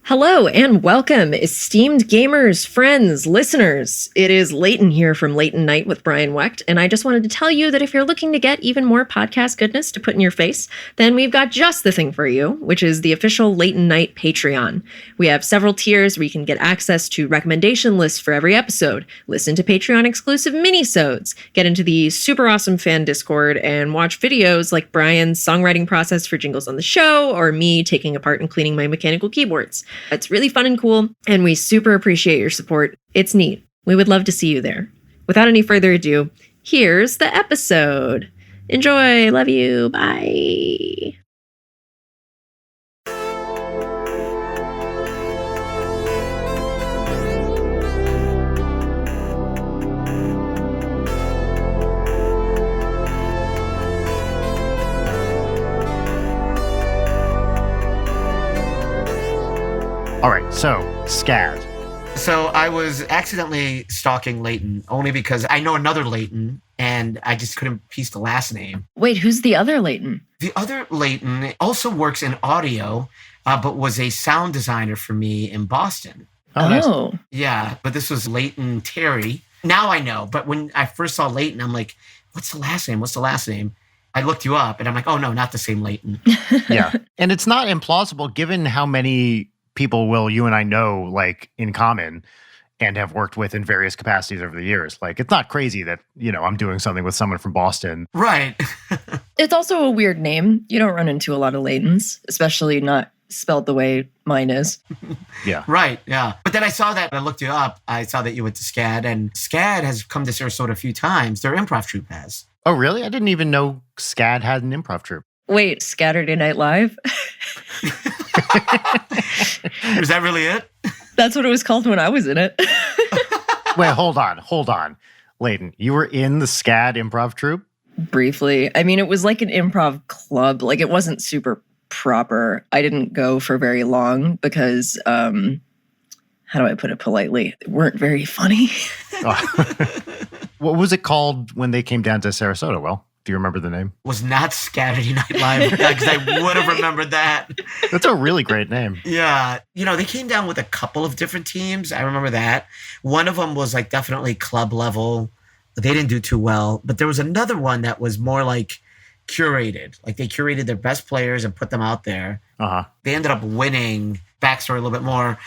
Hello and welcome, esteemed gamers, friends, listeners. It is Leighton here from Leighton Night with Brian Wecht, and I just wanted to tell you that if you're looking to get even more podcast goodness to put in your face, then we've got just the thing for you, which is the official Leighton Night Patreon. We have several tiers where you can get access to recommendation lists for every episode, listen to Patreon-exclusive mini-sodes, get into the super awesome fan Discord, and watch videos like Brian's songwriting process for jingles on the show, or me taking apart and cleaning my mechanical keyboards. It's really fun and cool, and we super appreciate your support. It's neat. We would love to see you there. Without any further ado, here's the episode. Enjoy. Love you. Bye. All right, so Scad. So I was accidentally stalking Leighton only because I know another Leighton and I just couldn't piece the last name. Wait, who's the other Leighton? The other Leighton also works in audio, but was a sound designer for me in Boston. Oh, nice. Yeah, but this was Leighton Terry. Now I know, but when I first saw Leighton, I'm like, what's the last name? What's the last name? I looked you up and I'm like, oh no, not the same Leighton. Yeah, and it's not implausible given how many people you and I know, like, in common and have worked with in various capacities over the years. Like, it's not crazy that, I'm doing something with someone from Boston. Right. It's also a weird name. You don't run into a lot of Leightons, especially not spelled the way mine is. Yeah. Right, yeah. But then I saw that, I looked you up, I saw that you went to Scad, and Scad has come to Sarasota a few times. Their improv troupe has. Oh, really? I didn't even know Scad had an improv troupe. Wait, Saturday Night Live? Is that really it? That's what it was called when I was in it. Wait, hold on. Leighton, you were in the Scad improv troupe? Briefly. I mean, it was like an improv club. Like, it wasn't super proper. I didn't go for very long because, how do I put it politely? They weren't very funny. What was it called when they came down to Sarasota? Well, do you remember the name? Was not Saturday Night Live, because I would have remembered that. That's a really great name. Yeah. They came down with a couple of different teams. I remember that. One of them was like definitely club level. They didn't do too well. But there was another one that was more like curated. Like they curated their best players and put them out there. Uh-huh. They ended up winning. Backstory a little bit more.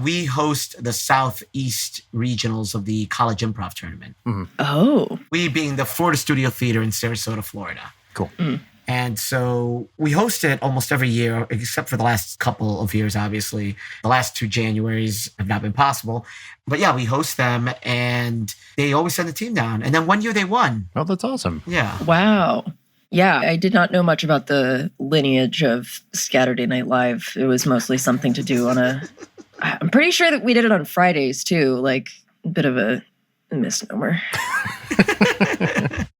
We host the Southeast regionals of the College Improv Tournament. Mm-hmm. Oh. We being the Florida Studio Theater in Sarasota, Florida. Cool. Mm. And so we host it almost every year, except for the last couple of years, obviously. The last 2 Januaries have not been possible. But yeah, we host them and they always send the team down. And then one year they won. Oh, that's awesome. Yeah. Wow. Yeah, I did not know much about the lineage of Saturday Night Live. It was mostly something to do I'm pretty sure that we did it on Fridays too, like a bit of a misnomer.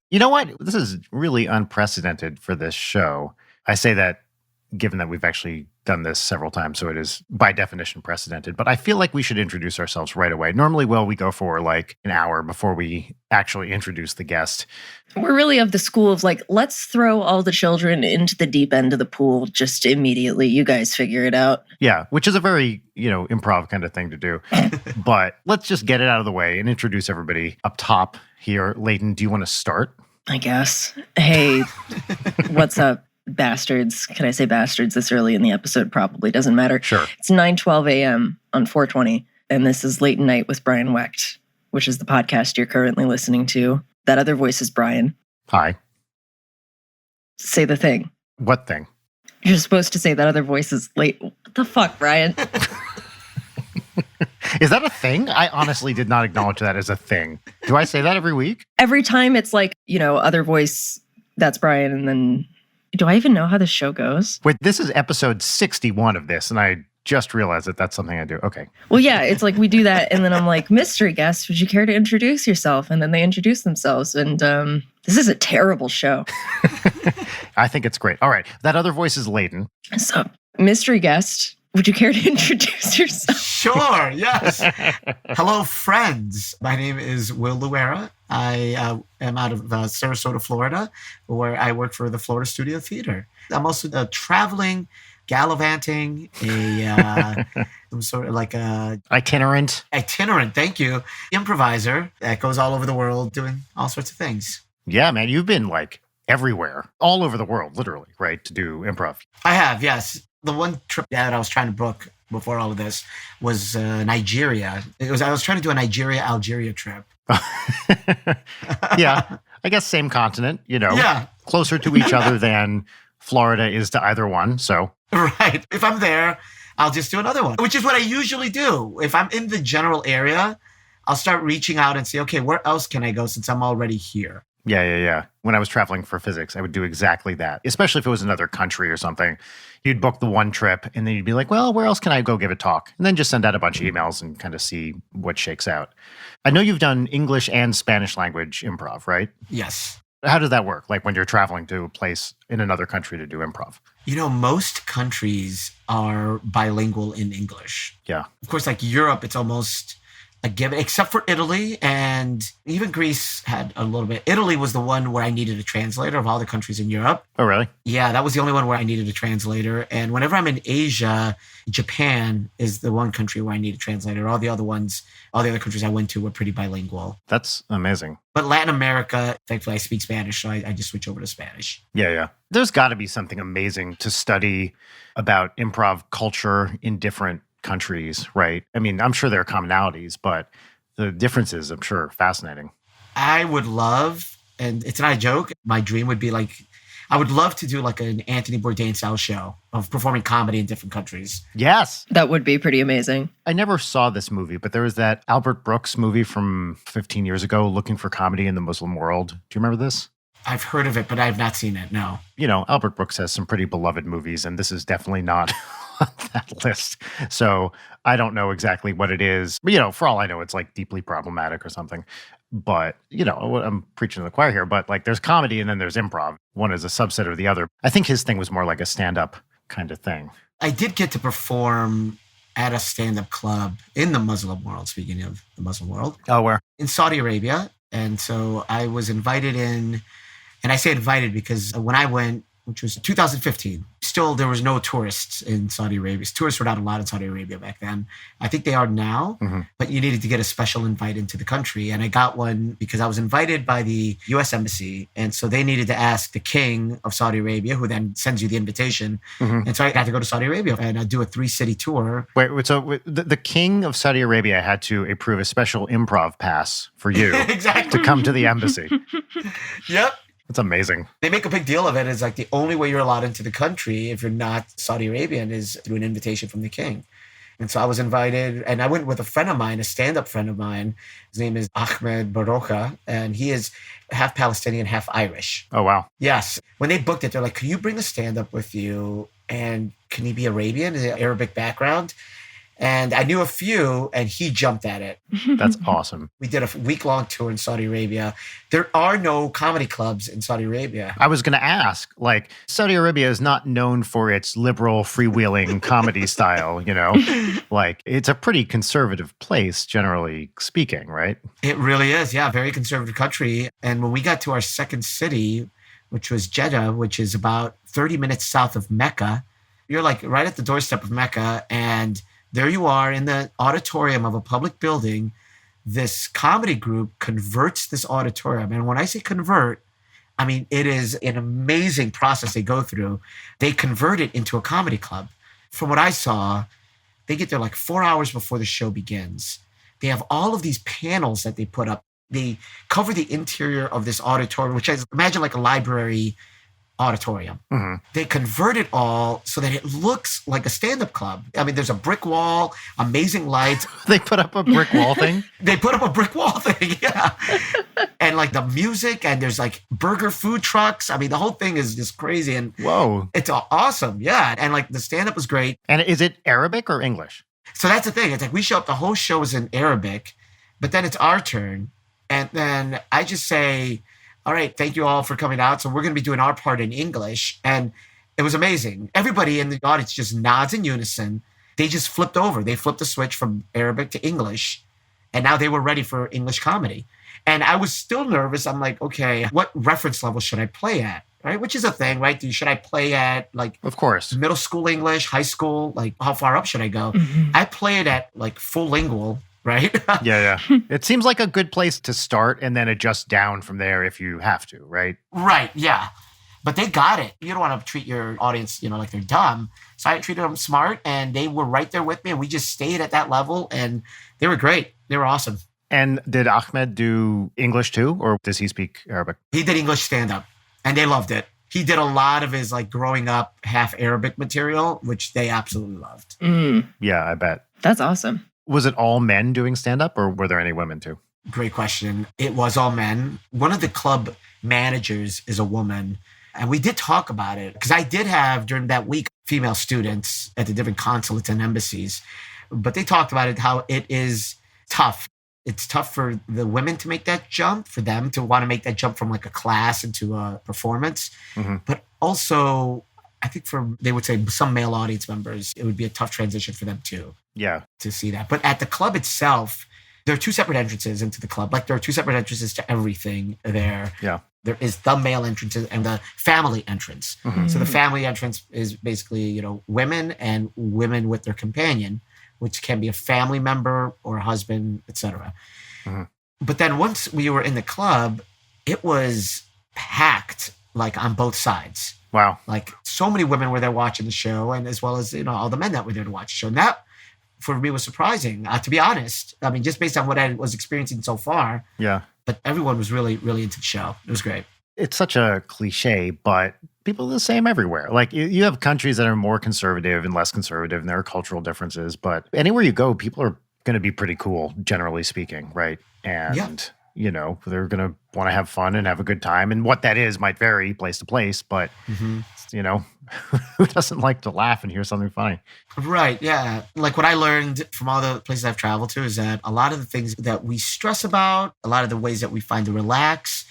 You know what? This is really unprecedented for this show. I say that given that we've actually done this several times, so it is by definition precedented. But I feel like we should introduce ourselves right away. Normally, we go for like an hour before we actually introduce the guest. We're really of the school of like, let's throw all the children into the deep end of the pool just immediately. You guys figure it out. Yeah, which is a very, improv kind of thing to do. But let's just get it out of the way and introduce everybody up top here. Leighton, do you want to start? I guess. Hey, what's up, bastards? Can I say bastards this early in the episode? Probably doesn't matter. Sure. It's 9:12 a.m. on 4/20, and this is Leighton Night with Brian Wecht, which is the podcast you're currently listening to. That other voice is Brian. Hi. Say the thing. What thing? You're supposed to say that other voice is late. What the fuck, Brian? Is that a thing? I honestly did not acknowledge that as a thing. Do I say that every week? Every time it's like, other voice, that's Brian, and then... Do I even know how the show goes? Wait, this is episode 61 of this, and I just realized that that's something I do. Okay. Well, yeah, it's like we do that, and then I'm like, mystery guest, would you care to introduce yourself? And then they introduce themselves, and this is a terrible show. I think it's great. All right, that other voice is Leighton. So, mystery guest, would you care to introduce yourself? Sure, yes. Hello, friends. My name is Will Luera. I am out of Sarasota, Florida, where I work for the Florida Studio Theater. I'm also a traveling gallivanting, some sort of like a itinerant. Thank you. Improviser that goes all over the world doing all sorts of things. Yeah, man, you've been like everywhere, all over the world, literally, right, to do improv. I have, yes. The one trip that I was trying to book before all of this was Nigeria. I was trying to do a Nigeria-Algeria trip. Yeah, I guess same continent, Yeah. Closer to each other than Florida is to either one, so. Right. If I'm there, I'll just do another one, which is what I usually do. If I'm in the general area, I'll start reaching out and say, okay, where else can I go since I'm already here? Yeah. When I was traveling for physics, I would do exactly that, especially if it was another country or something. You'd book the one trip, and then you'd be like, well, where else can I go give a talk? And then just send out a bunch of emails and kind of see what shakes out. I know you've done English and Spanish language improv, right? Yes. How does that work? Like when you're traveling to a place in another country to do improv? Most countries are bilingual in English. Yeah. Of course, like Europe, it's almost a given, except for Italy, and even Greece had a little bit. Italy was the one where I needed a translator of all the countries in Europe. Oh, really? Yeah, that was the only one where I needed a translator. And whenever I'm in Asia, Japan is the one country where I need a translator. All the other countries I went to were pretty bilingual. That's amazing. But Latin America, thankfully, I speak Spanish, so I just switch over to Spanish. Yeah. There's got to be something amazing to study about improv culture in different countries, right? I mean, I'm sure there are commonalities, but the differences, I'm sure, are fascinating. I would love, and it's not a joke, my dream would be like, I would love to do like an Anthony Bourdain style show of performing comedy in different countries. Yes. That would be pretty amazing. I never saw this movie, but there was that Albert Brooks movie from 15 years ago, Looking for Comedy in the Muslim World. Do you remember this? I've heard of it, but I have not seen it, no. Albert Brooks has some pretty beloved movies, and this is definitely not on that list. So I don't know exactly what it is. But, for all I know, it's like deeply problematic or something. But, I'm preaching to the choir here, but like there's comedy and then there's improv. One is a subset of the other. I think his thing was more like a stand-up kind of thing. I did get to perform at a stand-up club in the Muslim world, speaking of the Muslim world. Oh, where? In Saudi Arabia. And so I was invited in, and I say invited because when I went, which was 2015, still there was no tourists in Saudi Arabia. Tourists were not allowed in Saudi Arabia back then. I think they are now, but you needed to get a special invite into the country. And I got one because I was invited by the U.S. Embassy. And so they needed to ask the king of Saudi Arabia, who then sends you the invitation. And so I got to go to Saudi Arabia and I'd do a 3-city tour. Wait, so the king of Saudi Arabia had to approve a special improv pass for you Exactly. to come to the embassy. Yep. That's amazing. They make a big deal of it. It's like the only way you're allowed into the country if you're not Saudi Arabian is through an invitation from the king. And so I was invited, and I went with a friend of mine, a stand-up friend of mine. His name is Ahmed Baroka, and he is half Palestinian, half Irish. Oh, wow. Yes. When they booked it, they're like, can you bring a stand-up with you? And can he be Arabian? Is it Arabic background? And I knew a few, and he jumped at it. That's awesome. We did a week-long tour in Saudi Arabia. There are no comedy clubs in Saudi Arabia. I was going to ask, like, Saudi Arabia is not known for its liberal, freewheeling comedy style, Like, it's a pretty conservative place, generally speaking, right? It really is, yeah. Very conservative country. And when we got to our second city, which was Jeddah, which is about 30 minutes south of Mecca, you're like right at the doorstep of Mecca, and there you are in the auditorium of a public building. This comedy group converts this auditorium. And when I say convert, I mean, it is an amazing process they go through. They convert it into a comedy club. From what I saw, they get there like 4 hours before the show begins. They have all of these panels that they put up. They cover the interior of this auditorium, which I imagine like a library auditorium. They convert it all so that it looks like a stand-up club. I mean, there's a brick wall, amazing lights. They put up a brick wall thing? They put up a brick wall thing, yeah. And like the music, and there's like burger food trucks. I mean, the whole thing is just crazy. And whoa, it's awesome, yeah. And like the stand-up was great. And is it Arabic or English? So that's the thing. It's like we show up, the whole show is in Arabic, but then it's our turn. And then I just say, all right, thank you all for coming out. So we're going to be doing our part in English. And it was amazing. Everybody in the audience just nods in unison. They just flipped over. They flipped the switch from Arabic to English. And now they were ready for English comedy. And I was still nervous. I'm like, okay, what reference level should I play at? right? Which is a thing, right? Should I play at like Of course. middle school English, high school? Like, how far up should I go? I play it at like full lingual, right? Yeah. It seems like a good place to start and then adjust down from there if you have to, right? Right, yeah. But they got it. You don't want to treat your audience, like they're dumb. So I treated them smart, and they were right there with me, and we just stayed at that level, and they were great. They were awesome. And did Ahmed do English too, or does he speak Arabic? He did English stand-up, and they loved it. He did a lot of his like growing up half Arabic material, which they absolutely loved. Yeah, I bet. That's awesome. Was it all men doing stand-up, or were there any women too? Great question. It was all men. One of the club managers is a woman. And we did talk about it because I did have during that week female students at the different consulates and embassies. But they talked about it, how it is tough. It's tough for the women to make that jump, for them to want to make that jump from like a class into a performance. But also, I think they would say some male audience members, it would be a tough transition for them too. Yeah. To see that. But at the club itself, there are two separate entrances into the club. Like there are two separate entrances to everything there. Yeah. There is the male entrance and the family entrance. So the family entrance is basically, women and women with their companion, which can be a family member or a husband, etc. But then once we were in the club, it was packed like on both sides. Wow. Like so many women were there watching the show, and as well as, all the men that were there to watch the show. And that for me was surprising, to be honest. I mean, just based on what I was experiencing so far. Yeah. But everyone was really, really into the show. It was great. It's such a cliche, but people are the same everywhere. Like you have countries that are more conservative and less conservative, and there are cultural differences. But anywhere you go, people are going to be pretty cool, generally speaking, right? And, they're going to want to have fun and have a good time. And what that is might vary place to place, but, who doesn't like to laugh and hear something funny? Right, yeah. Like what I learned from all the places I've traveled to is that a lot of the things that we stress about, a lot of the ways that we find to relax,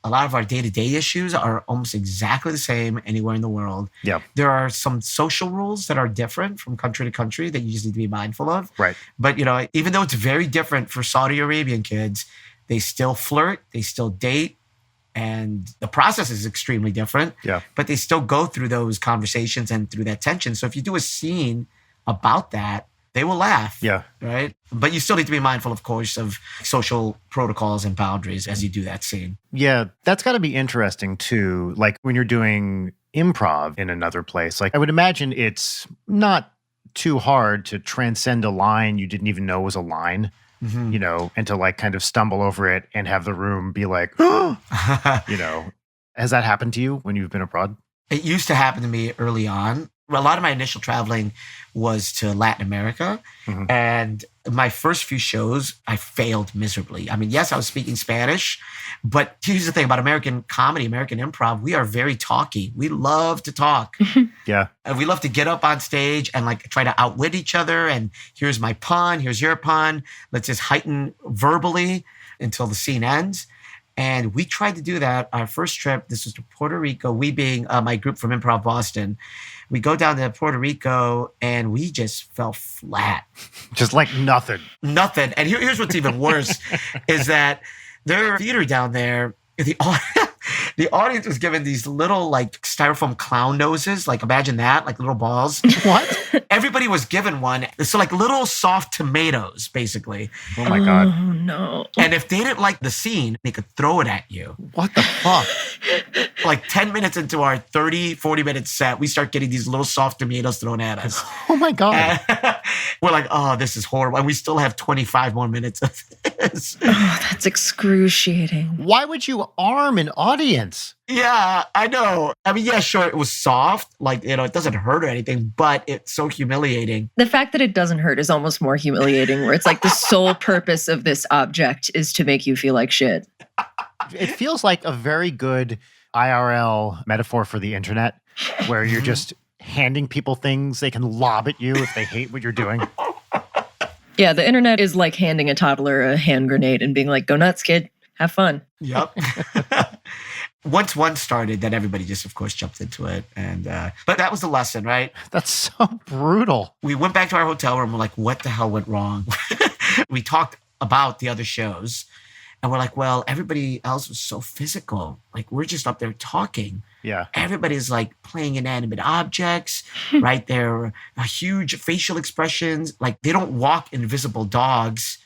a lot of our day-to-day issues are almost exactly the same anywhere in the world. Yeah. There are some social rules that are different from country to country that you just need to be mindful of. Right. But, even though it's very different for Saudi Arabian kids, they still flirt, they still date, and the process is extremely different. Yeah. But they still go through those conversations and through that tension. So if you do a scene about that, they will laugh. Yeah. Right. But you still need to be mindful, of course, of social protocols and boundaries as you do that scene. Yeah. That's got to be interesting too. Like when you're doing improv in another place, like I would imagine it's not too hard to transcend a line you didn't even know was a line. And to like kind of stumble over it and have the room be like, has that happened to you when you've been abroad? It used to happen to me early on. A lot of my initial traveling was to Latin America. And my first few shows, I failed miserably. I mean, yes, I was speaking Spanish, but here's the thing about American comedy, American improv, we are very talky. We love to talk. Yeah. And we love to get up on stage and like try to outwit each other. And here's my pun, here's your pun. Let's just heighten verbally until the scene ends. And we tried to do that. Our first trip, this was to Puerto Rico, we being my group from Improv Boston. We go down to Puerto Rico and we just fell flat. Just like nothing. Nothing. And here's what's even worse is that their theater down there, the audience was given these little like styrofoam clown noses. Like imagine that, like little balls. What? Everybody was given one. So like little soft tomatoes, basically. Oh my God. Oh no. And if they didn't like the scene, they could throw it at you. What the fuck? Like 10 minutes into our 30, 40-minute set, we start getting these little soft tomatoes thrown at us. Oh my God. We're like, oh, this is horrible. And we still have 25 more minutes of this. Oh, that's excruciating. Why would you arm an audience? Yeah, I know. I mean, yeah, sure, it was soft. Like, it doesn't hurt or anything, but it's so humiliating. The fact that it doesn't hurt is almost more humiliating, where it's like the sole purpose of this object is to make you feel like shit. It feels like a very good IRL metaphor for the internet, where you're just handing people things they can lob at you if they hate what you're doing. Yeah, the internet is like handing a toddler a hand grenade and being like, go nuts, kid. Have fun. Yep. Once one started, then everybody just, of course, jumped into it. And but that was the lesson, right? That's so brutal. We went back to our hotel room. We're like, what the hell went wrong? We talked about the other shows. And we're like, well, everybody else was so physical. Like, we're just up there talking. Yeah. Everybody's like playing inanimate objects, right? They're huge facial expressions. Like, they don't walk invisible dogs.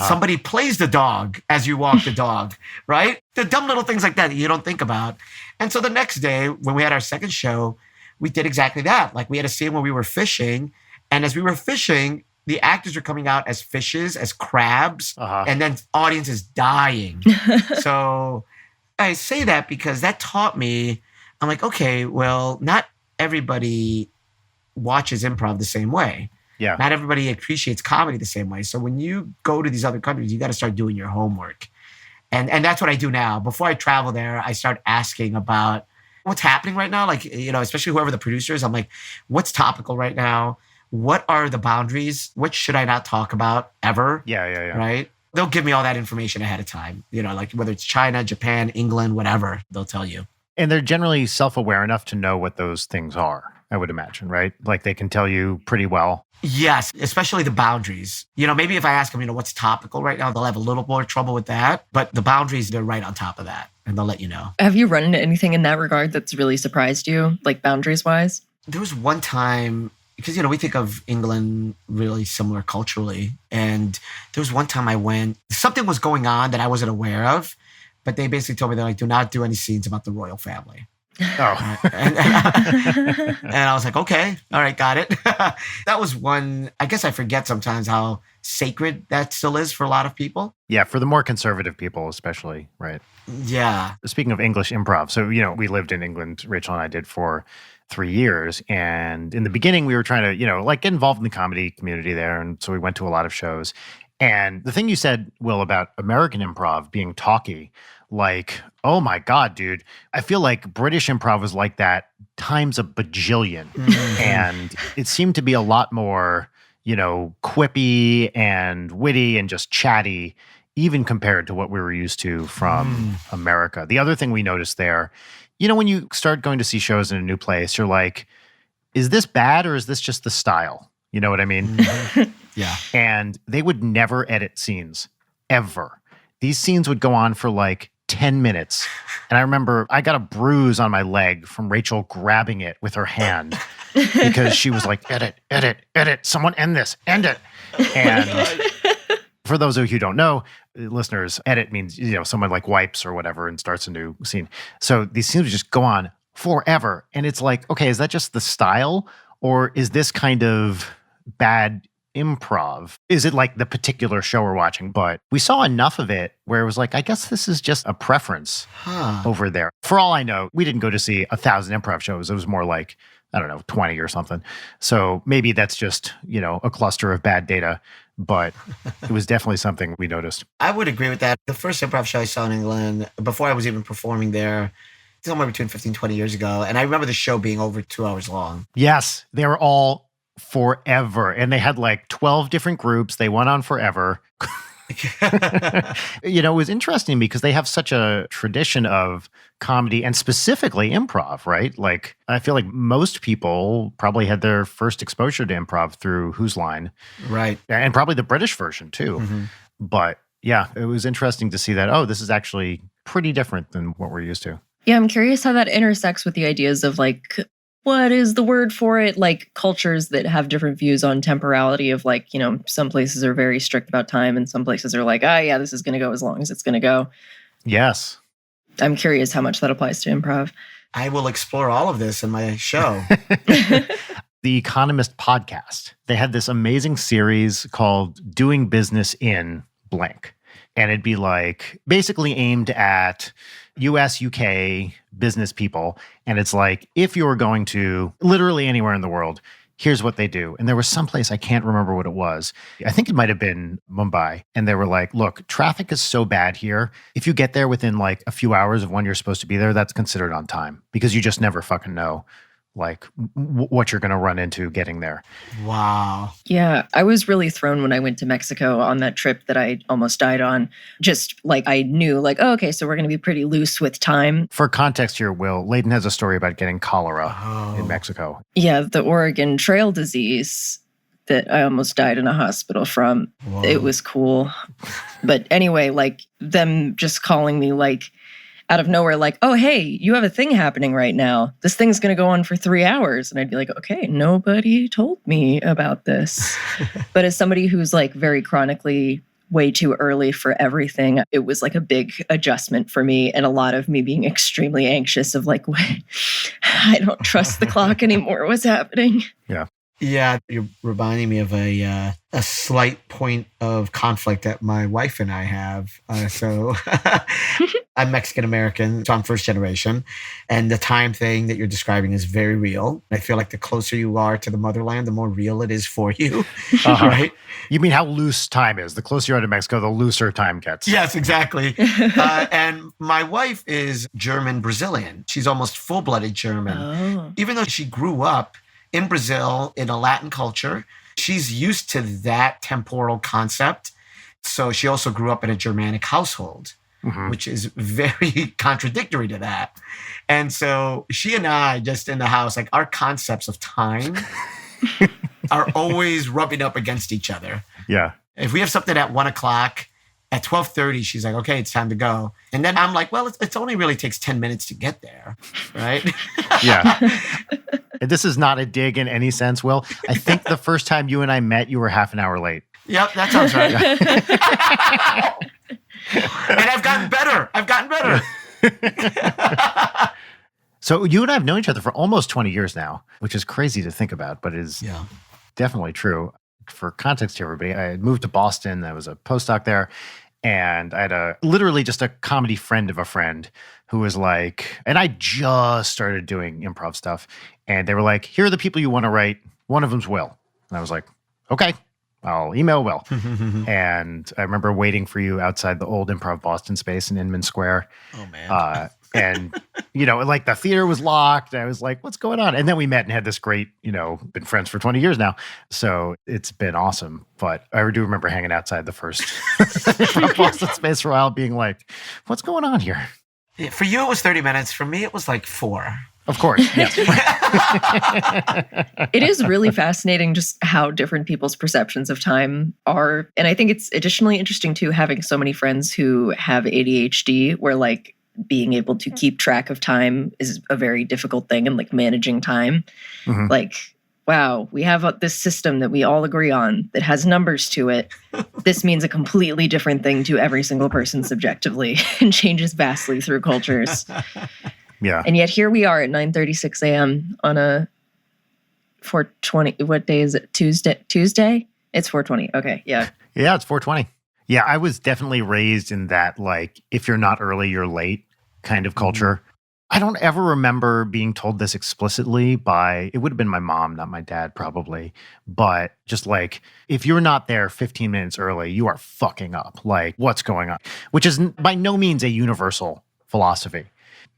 Somebody plays the dog as you walk the dog, right? The dumb little things like that you don't think about. And so the next day, when we had our second show, we did exactly that. Like, we had a scene where we were fishing. And as we were fishing, the actors were coming out as fishes, as crabs, and then audience is dying. So I say that because that taught me, I'm like, okay, well, not everybody watches improv the same way. Yeah. Not everybody appreciates comedy the same way. So when you go to these other countries, you got to start doing your homework. And that's what I do now. Before I travel there, I start asking about what's happening right now. Like, especially whoever the producer is, I'm like, what's topical right now? What are the boundaries? What should I not talk about ever? Yeah. Right? They'll give me all that information ahead of time. Like whether it's China, Japan, England, whatever, they'll tell you. And they're generally self-aware enough to know what those things are, I would imagine, right? Like they can tell you pretty well. Yes, especially the boundaries. Maybe if I ask them, what's topical right now, they'll have a little more trouble with that. But the boundaries, they're right on top of that. And they'll let you know. Have you run into anything in that regard that's really surprised you, like boundaries-wise? There was one time, because, we think of England really similar culturally. And there was one time I went, something was going on that I wasn't aware of. But they basically told me, they're like, do not do any scenes about the royal family. Oh. and I was like, okay, all right, got it. That was one, I guess I forget sometimes how sacred that still is for a lot of people. Yeah, for the more conservative people especially, right? Yeah. Speaking of English improv, so, we lived in England, Rachel and I did for 3 years. And in the beginning, we were trying to, get involved in the comedy community there. And so we went to a lot of shows. And the thing you said, Will, about American improv being talky, like, oh my God, dude, I feel like British improv was like that times a bajillion. And it seemed to be a lot more, quippy and witty and just chatty, even compared to what we were used to from America. The other thing we noticed there, when you start going to see shows in a new place, you're like, is this bad or is this just the style? You know what I mean? Yeah. And they would never edit scenes, ever. These scenes would go on for like 10 minutes. And I remember I got a bruise on my leg from Rachel grabbing it with her hand because she was like, edit, someone end this, end it. And for those of you who don't know, listeners, edit means, someone like wipes or whatever and starts a new scene. So these scenes would just go on forever. And it's like, okay, is that just the style or is this kind of bad improv? Is it like the particular show we're watching? But we saw enough of it where it was like, I guess this is just a preference over there. For all I know, we didn't go to see 1,000 improv shows. It was more like, I don't know, 20 or something. So maybe that's just, a cluster of bad data, but it was definitely something we noticed. I would agree with that. The first improv show I saw in England, before I was even performing there, somewhere between 15, 20 years ago. And I remember the show being over 2 hours long. Yes, they were all forever. And they had like 12 different groups. They went on forever. It was interesting because they have such a tradition of comedy and specifically improv, right? Like, I feel like most people probably had their first exposure to improv through Whose Line. Right. And probably the British version too. But yeah, it was interesting to see that, oh, this is actually pretty different than what we're used to. Yeah, I'm curious how that intersects with the ideas of like, what is the word for it? Like cultures that have different views on temporality of like, some places are very strict about time and some places are like, yeah, this is going to go as long as it's going to go. Yes. I'm curious how much that applies to improv. I will explore all of this in my show. The Economist podcast, they had this amazing series called Doing Business in Blank. And it'd be like basically aimed at US, UK business people. And it's like, if you were going to literally anywhere in the world, here's what they do. And there was someplace, I can't remember what it was. I think it might have been Mumbai. And they were like, look, traffic is so bad here. If you get there within like a few hours of when you're supposed to be there, that's considered on time because you just never fucking know like what you're going to run into getting there. Wow. Yeah, I was really thrown when I went to Mexico on that trip that I almost died on. Just like I knew like, oh, okay, so we're going to be pretty loose with time. For context here, Will, Layden has a story about getting cholera in Mexico. Yeah, the Oregon Trail disease that I almost died in a hospital from. Whoa. It was cool. But anyway, like them just calling me like out of nowhere, like, oh, hey, you have a thing happening right now. This thing's going to go on for 3 hours. And I'd be like, okay, nobody told me about this. But as somebody who's like very chronically way too early for everything, it was like a big adjustment for me, and a lot of me being extremely anxious of like, wait, I don't trust the clock anymore. What's happening? Yeah. Yeah, you're reminding me of a slight point of conflict that my wife and I have. So I'm Mexican-American, so I'm first generation. And the time thing that you're describing is very real. I feel like the closer you are to the motherland, the more real it is for you, right? You mean how loose time is? The closer you are to Mexico, the looser time gets. Yes, exactly. And my wife is German-Brazilian. She's almost full-blooded German. Oh. Even though she grew up in Brazil, in a Latin culture, she's used to that temporal concept. So she also grew up in a Germanic household, which is very contradictory to that. And so she and I, just in the house, like our concepts of time are always rubbing up against each other. Yeah. If we have something at 1 o'clock, at 12:30, she's like, okay, it's time to go. And then I'm like, well, it only really takes 10 minutes to get there, right? Yeah. And this is not a dig in any sense, Will. I think the first time you and I met, you were half an hour late. Yep, that sounds right. And I've gotten better. So you and I have known each other for almost 20 years now, which is crazy to think about, but is definitely true. For context here, everybody, I had moved to Boston. I was a postdoc there. And I had literally just a comedy friend of a friend who was like, and I just started doing improv stuff. And they were like, here are the people you want to write. One of them's Will. And I was like, okay, I'll email Will. And I remember waiting for you outside the old Improv Boston space in Inman Square. Oh, man. And, like the theater was locked. I was like, what's going on? And then we met and had this great, been friends for 20 years now. So it's been awesome. But I do remember hanging outside the first Boston space for a while being like, what's going on here? Yeah, for you, it was 30 minutes. For me, it was like 4. Of course, yes. It is really fascinating just how different people's perceptions of time are. And I think it's additionally interesting, too, having so many friends who have ADHD, where like being able to keep track of time is a very difficult thing, and like managing time. Like, wow, we have this system that we all agree on that has numbers to it. This means a completely different thing to every single person subjectively and changes vastly through cultures. Yeah. And yet here we are at 9:36 a.m. on a 420. What day is it? Tuesday? It's 420. Okay. Yeah. Yeah, it's 420. Yeah, I was definitely raised in that, like, if you're not early, you're late kind of culture. I don't ever remember being told this explicitly by, it would have been my mom, not my dad, probably. But just like, if you're not there 15 minutes early, you are fucking up. Like, what's going on? Which is by no means a universal philosophy.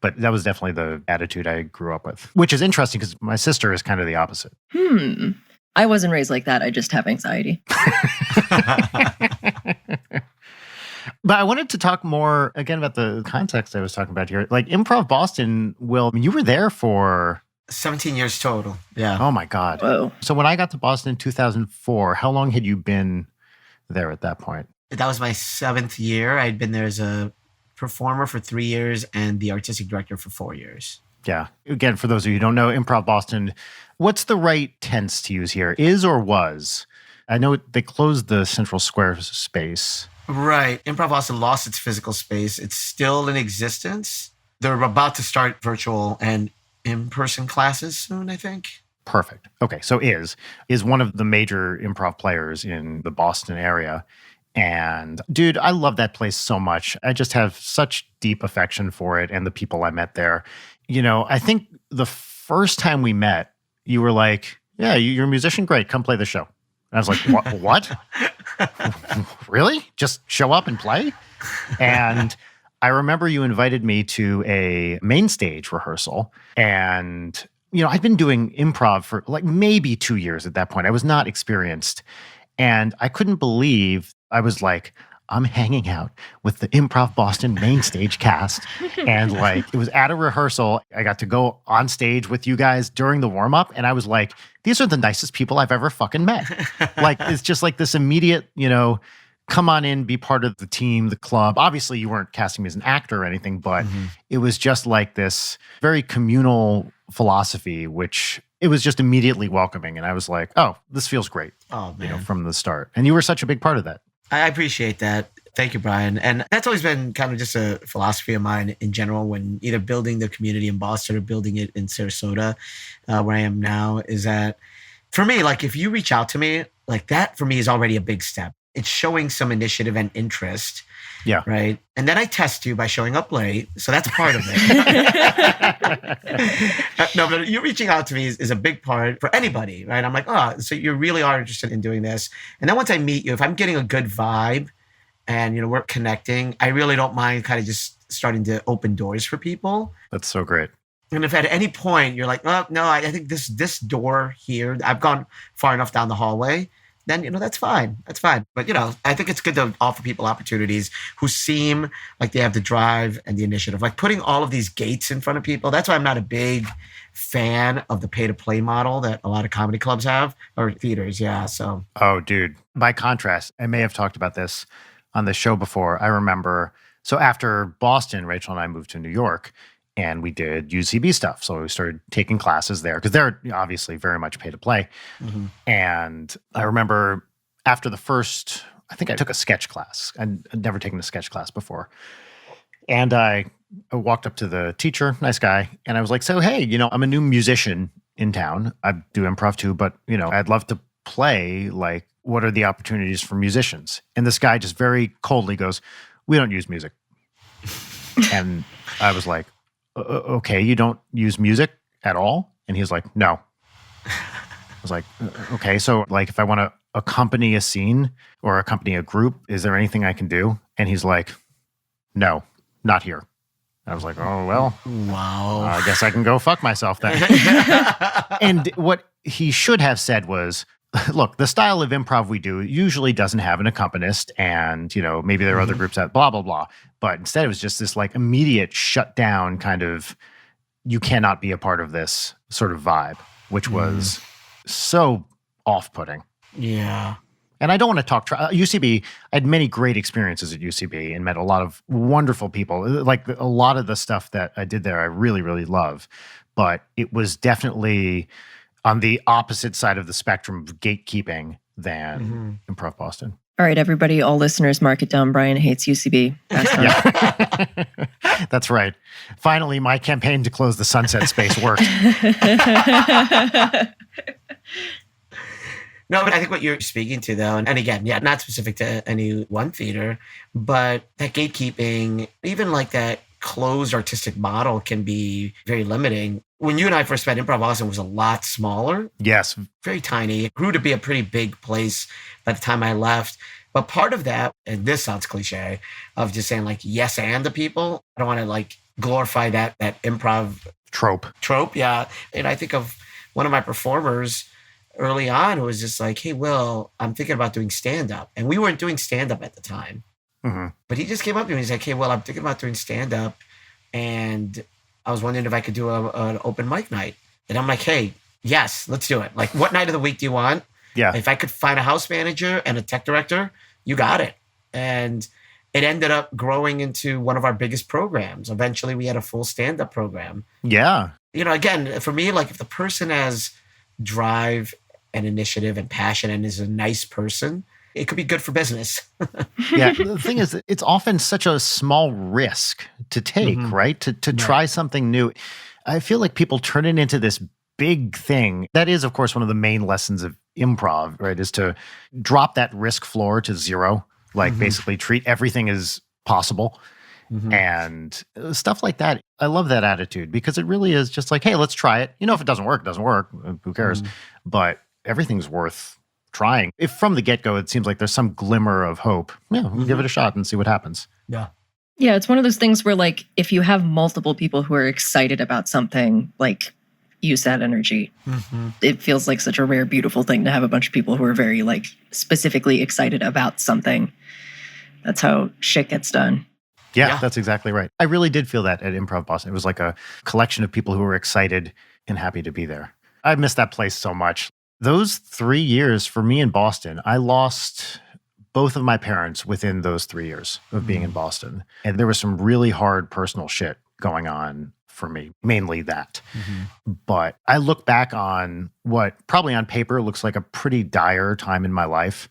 But that was definitely the attitude I grew up with, which is interesting because my sister is kind of the opposite. I wasn't raised like that. I just have anxiety. But I wanted to talk more, again, about the context I was talking about here. Like Improv Boston, Will, you were there for 17 years total. Yeah. Oh, my God. Whoa. So when I got to Boston in 2004, how long had you been there at that point? That was my 7th year. I'd been there as a performer for 3 years and the artistic director for 4 years. Yeah. Again, for those of you who don't know, Improv Boston, what's the right tense to use here? Is or was? I know they closed the Central Square space. Right. Improv Boston lost its physical space. It's still in existence. They're about to start virtual and in-person classes soon, I think. Perfect. Okay. So is one of the major improv players in the Boston area. And dude, I love that place so much. I just have such deep affection for it and the people I met there. I think the first time we met, you were like, yeah, you're a musician. Great. Come play the show. And I was like, what? Really? Just show up and play? And I remember you invited me to a main stage rehearsal. And, I'd been doing improv for like maybe 2 years at that point. I was not experienced. And I couldn't believe, I was like, I'm hanging out with the Improv Boston main stage cast. And like, it was at a rehearsal. I got to go on stage with you guys during the warm up. And I was like, these are the nicest people I've ever fucking met. Like, it's just like this immediate, come on in, be part of the team, the club. Obviously, you weren't casting me as an actor or anything, but it was just like this very communal philosophy, which it was just immediately welcoming. And I was like, oh, this feels great. Oh, man. From the start. And you were such a big part of that. I appreciate that. Thank you, Brian. And that's always been kind of just a philosophy of mine in general when either building the community in Boston or building it in Sarasota, where I am now, is that for me, like if you reach out to me, like that for me is already a big step. It's showing some initiative and interest. Yeah. Right. And then I test you by showing up late. So that's part of it. No, but you reaching out to me is a big part for anybody. Right. I'm like, oh, so you really are interested in doing this. And then once I meet you, if I'm getting a good vibe and, we're connecting, I really don't mind kind of just starting to open doors for people. That's so great. And if at any point you're like, oh, no, I think this door here, I've gone far enough down the hallway, then, that's fine. That's fine. But, I think it's good to offer people opportunities who seem like they have the drive and the initiative. Like putting all of these gates in front of people. That's why I'm not a big fan of the pay-to-play model that a lot of comedy clubs have, or theaters. Yeah, so. Oh, dude. By contrast, I may have talked about this on the show before. I remember, so after Boston, Rachel and I moved to New York. And we did UCB stuff. So we started taking classes there because they're obviously very much pay to play. Mm-hmm. And I remember after the first, I think I took a sketch class. I'd never taken a sketch class before. And I walked up to the teacher, nice guy. And I was like, so, hey, I'm a new musician in town. I do improv too, but, I'd love to play. Like, what are the opportunities for musicians? And this guy just very coldly goes, we don't use music. And I was like, okay, you don't use music at all? And he's like, no. I was like, okay, so like if I want to accompany a scene or accompany a group, is there anything I can do? And he's like, no, not here. I was like, oh, well, wow. I guess I can go fuck myself then. And what he should have said was, look, the style of improv we do usually doesn't have an accompanist and, maybe there are other groups that blah, blah, blah. But instead it was just this like immediate shutdown kind of, you cannot be a part of this sort of vibe, which was so off-putting. Yeah. And I don't want to talk UCB. I had many great experiences at UCB and met a lot of wonderful people. Like a lot of the stuff that I did there, I really, really love. But it was definitely on the opposite side of the spectrum of gatekeeping than Improv Boston. All right, everybody, all listeners, mark it down. Brian hates UCB. Yeah. That's right. Finally, my campaign to close the Sunset Space worked. No, but I think what you're speaking to, though, and again, yeah, not specific to any one theater, but that gatekeeping, even like that closed artistic model can be very limiting. When you and I first met, Improv Boston was a lot smaller. Yes. Very tiny. It grew to be a pretty big place by the time I left. But part of that, and this sounds cliche, of just saying like yes and to people. I don't want to like glorify that improv trope. Yeah. And I think of one of my performers early on who was just like, hey, Will, I'm thinking about doing stand-up. And we weren't doing stand-up at the time. Mm-hmm. But he just came up to me and he's like, hey, Will, I'm thinking about doing stand-up. And I was wondering if I could do an open mic night. And I'm like, hey, yes, let's do it. Like, what night of the week do you want? Yeah. If I could find a house manager and a tech director, you got it. And it ended up growing into one of our biggest programs. Eventually, we had a full stand-up program. Yeah. Again, for me, like if the person has drive and initiative and passion and is a nice person, it could be good for business. Yeah. The thing is, it's often such a small risk to take, right? To try something new. I feel like people turn it into this big thing. That is, of course, one of the main lessons of improv, right? Is to drop that risk floor to zero. Like basically treat everything as possible. And stuff like that. I love that attitude because it really is just like, hey, let's try it. If it doesn't work, it doesn't work. Who cares? But everything's worth trying. If from the get-go, it seems like there's some glimmer of hope, we'll give it a shot and see what happens. Yeah. Yeah, it's one of those things where like, if you have multiple people who are excited about something, like use that energy. It feels like such a rare, beautiful thing to have a bunch of people who are very like specifically excited about something. That's how shit gets done. Yeah, that's exactly right. I really did feel that at Improv Boston. It was like a collection of people who were excited and happy to be there. I miss that place so much. Those 3 years for me in Boston, I lost both of my parents within those 3 years of being in Boston. And there was some really hard personal shit going on for me, mainly that. But I look back on what probably on paper looks like a pretty dire time in my life.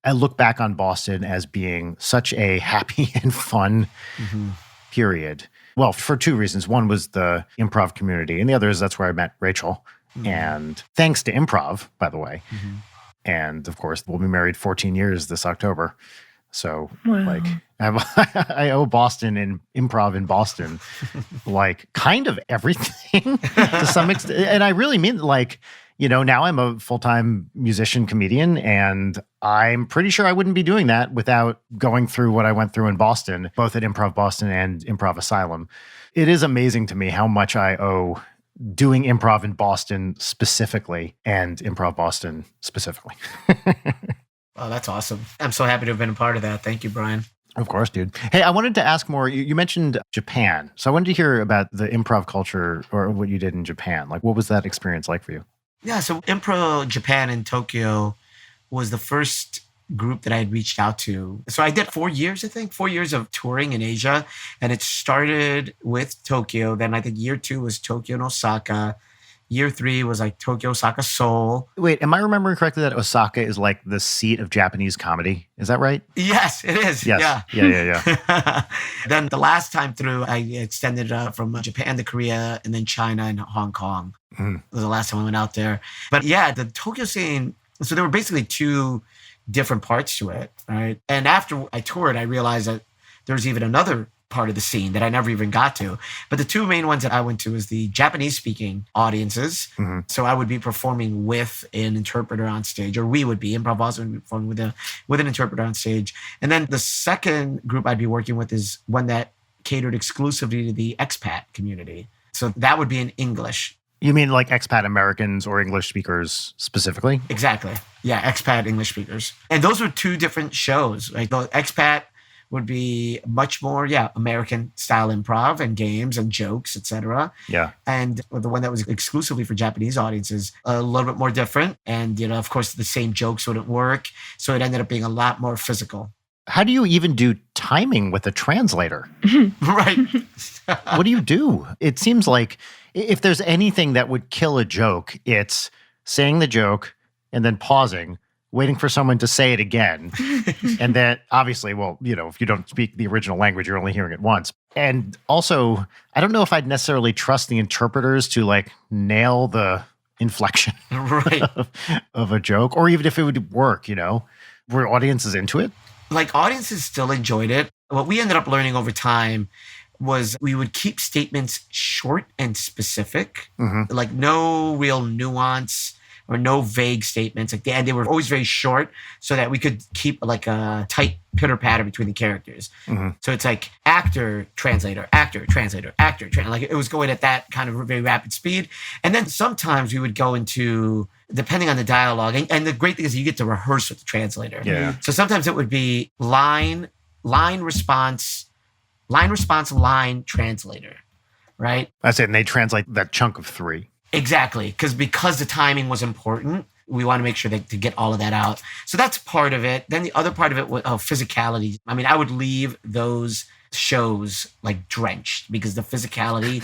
I look back on Boston as being such a happy and fun period. Well, for two reasons. One was the improv community, and the other is that's where I met Rachel. And thanks to improv, by the way. And of course, we'll be married 14 years this October. So like I owe Boston and improv in Boston like kind of everything to some extent. And I really mean like, you know, now I'm a full-time musician comedian, and I'm pretty sure I wouldn't be doing that without going through what I went through in Boston, both at Improv Boston and Improv Asylum. It is amazing to me how much I owe doing improv in Boston specifically and Improv Boston specifically. Oh, that's awesome. I'm so happy to have been a part of that. Thank you, Brian. Of course, dude. Hey, I wanted to ask more. You mentioned Japan. So I wanted to hear about the improv culture or what you did in Japan. Like, what was that experience like for you? Yeah, so Improv Japan in Tokyo was the first group that I had reached out to. So I did 4 years, I think, 4 years of touring in Asia. And it started with Tokyo. Then I think year 2 was Tokyo and Osaka. Year 3 was like Tokyo, Osaka, Seoul. Wait, am I remembering correctly that Osaka is like the seat of Japanese comedy? Is that right? Yes, it is. Yes. Yeah. Then the last time through, I extended from Japan to Korea and then China and Hong Kong. It was the last time I went out there. But yeah, the Tokyo scene, so there were basically 2 different parts to it, right? And after I toured, I realized that there's even another part of the scene that I never even got to. But the 2 main ones that I went to was the Japanese-speaking audiences. So I would be performing with an interpreter on stage, or we would be, Improv Boston would be performing with an interpreter on stage. And then the second group I'd be working with is one that catered exclusively to the expat community. So that would be in English. You mean like expat Americans or English speakers specifically? Exactly. Yeah, expat English speakers. And those were 2 different shows. Like the expat would be much more, American style improv and games and jokes, etc. Yeah. And the one that was exclusively for Japanese audiences, a little bit more different. And, you know, of course, the same jokes wouldn't work. So it ended up being a lot more physical. How do you even do timing with a translator? Right. What do you do? It seems like if there's anything that would kill a joke, it's saying the joke and then pausing, waiting for someone to say it again. And then obviously, well, you know, if you don't speak the original language, you're only hearing it once. And also, I don't know if I'd necessarily trust the interpreters to like nail the inflection of a joke, or even if it would work, you know, were audiences into it? Like audiences still enjoyed it. What we ended up learning over time was we would keep statements short and specific, like no real nuance or no vague statements. Like they were always very short so that we could keep like a tight pitter patter between the characters. So it's like actor, translator, actor, translator, actor, like it was going at that kind of very rapid speed. And then sometimes we would go into, depending on the dialogue, and the great thing is you get to rehearse with the translator. Yeah. So sometimes it would be line response, line translator, right? That's it. And they translate that chunk of 3. Exactly. Because the timing was important, we want to make sure that to get all of that out. So that's part of it. Then the other part of it was physicality. I mean, I would leave those shows like drenched because the physicality,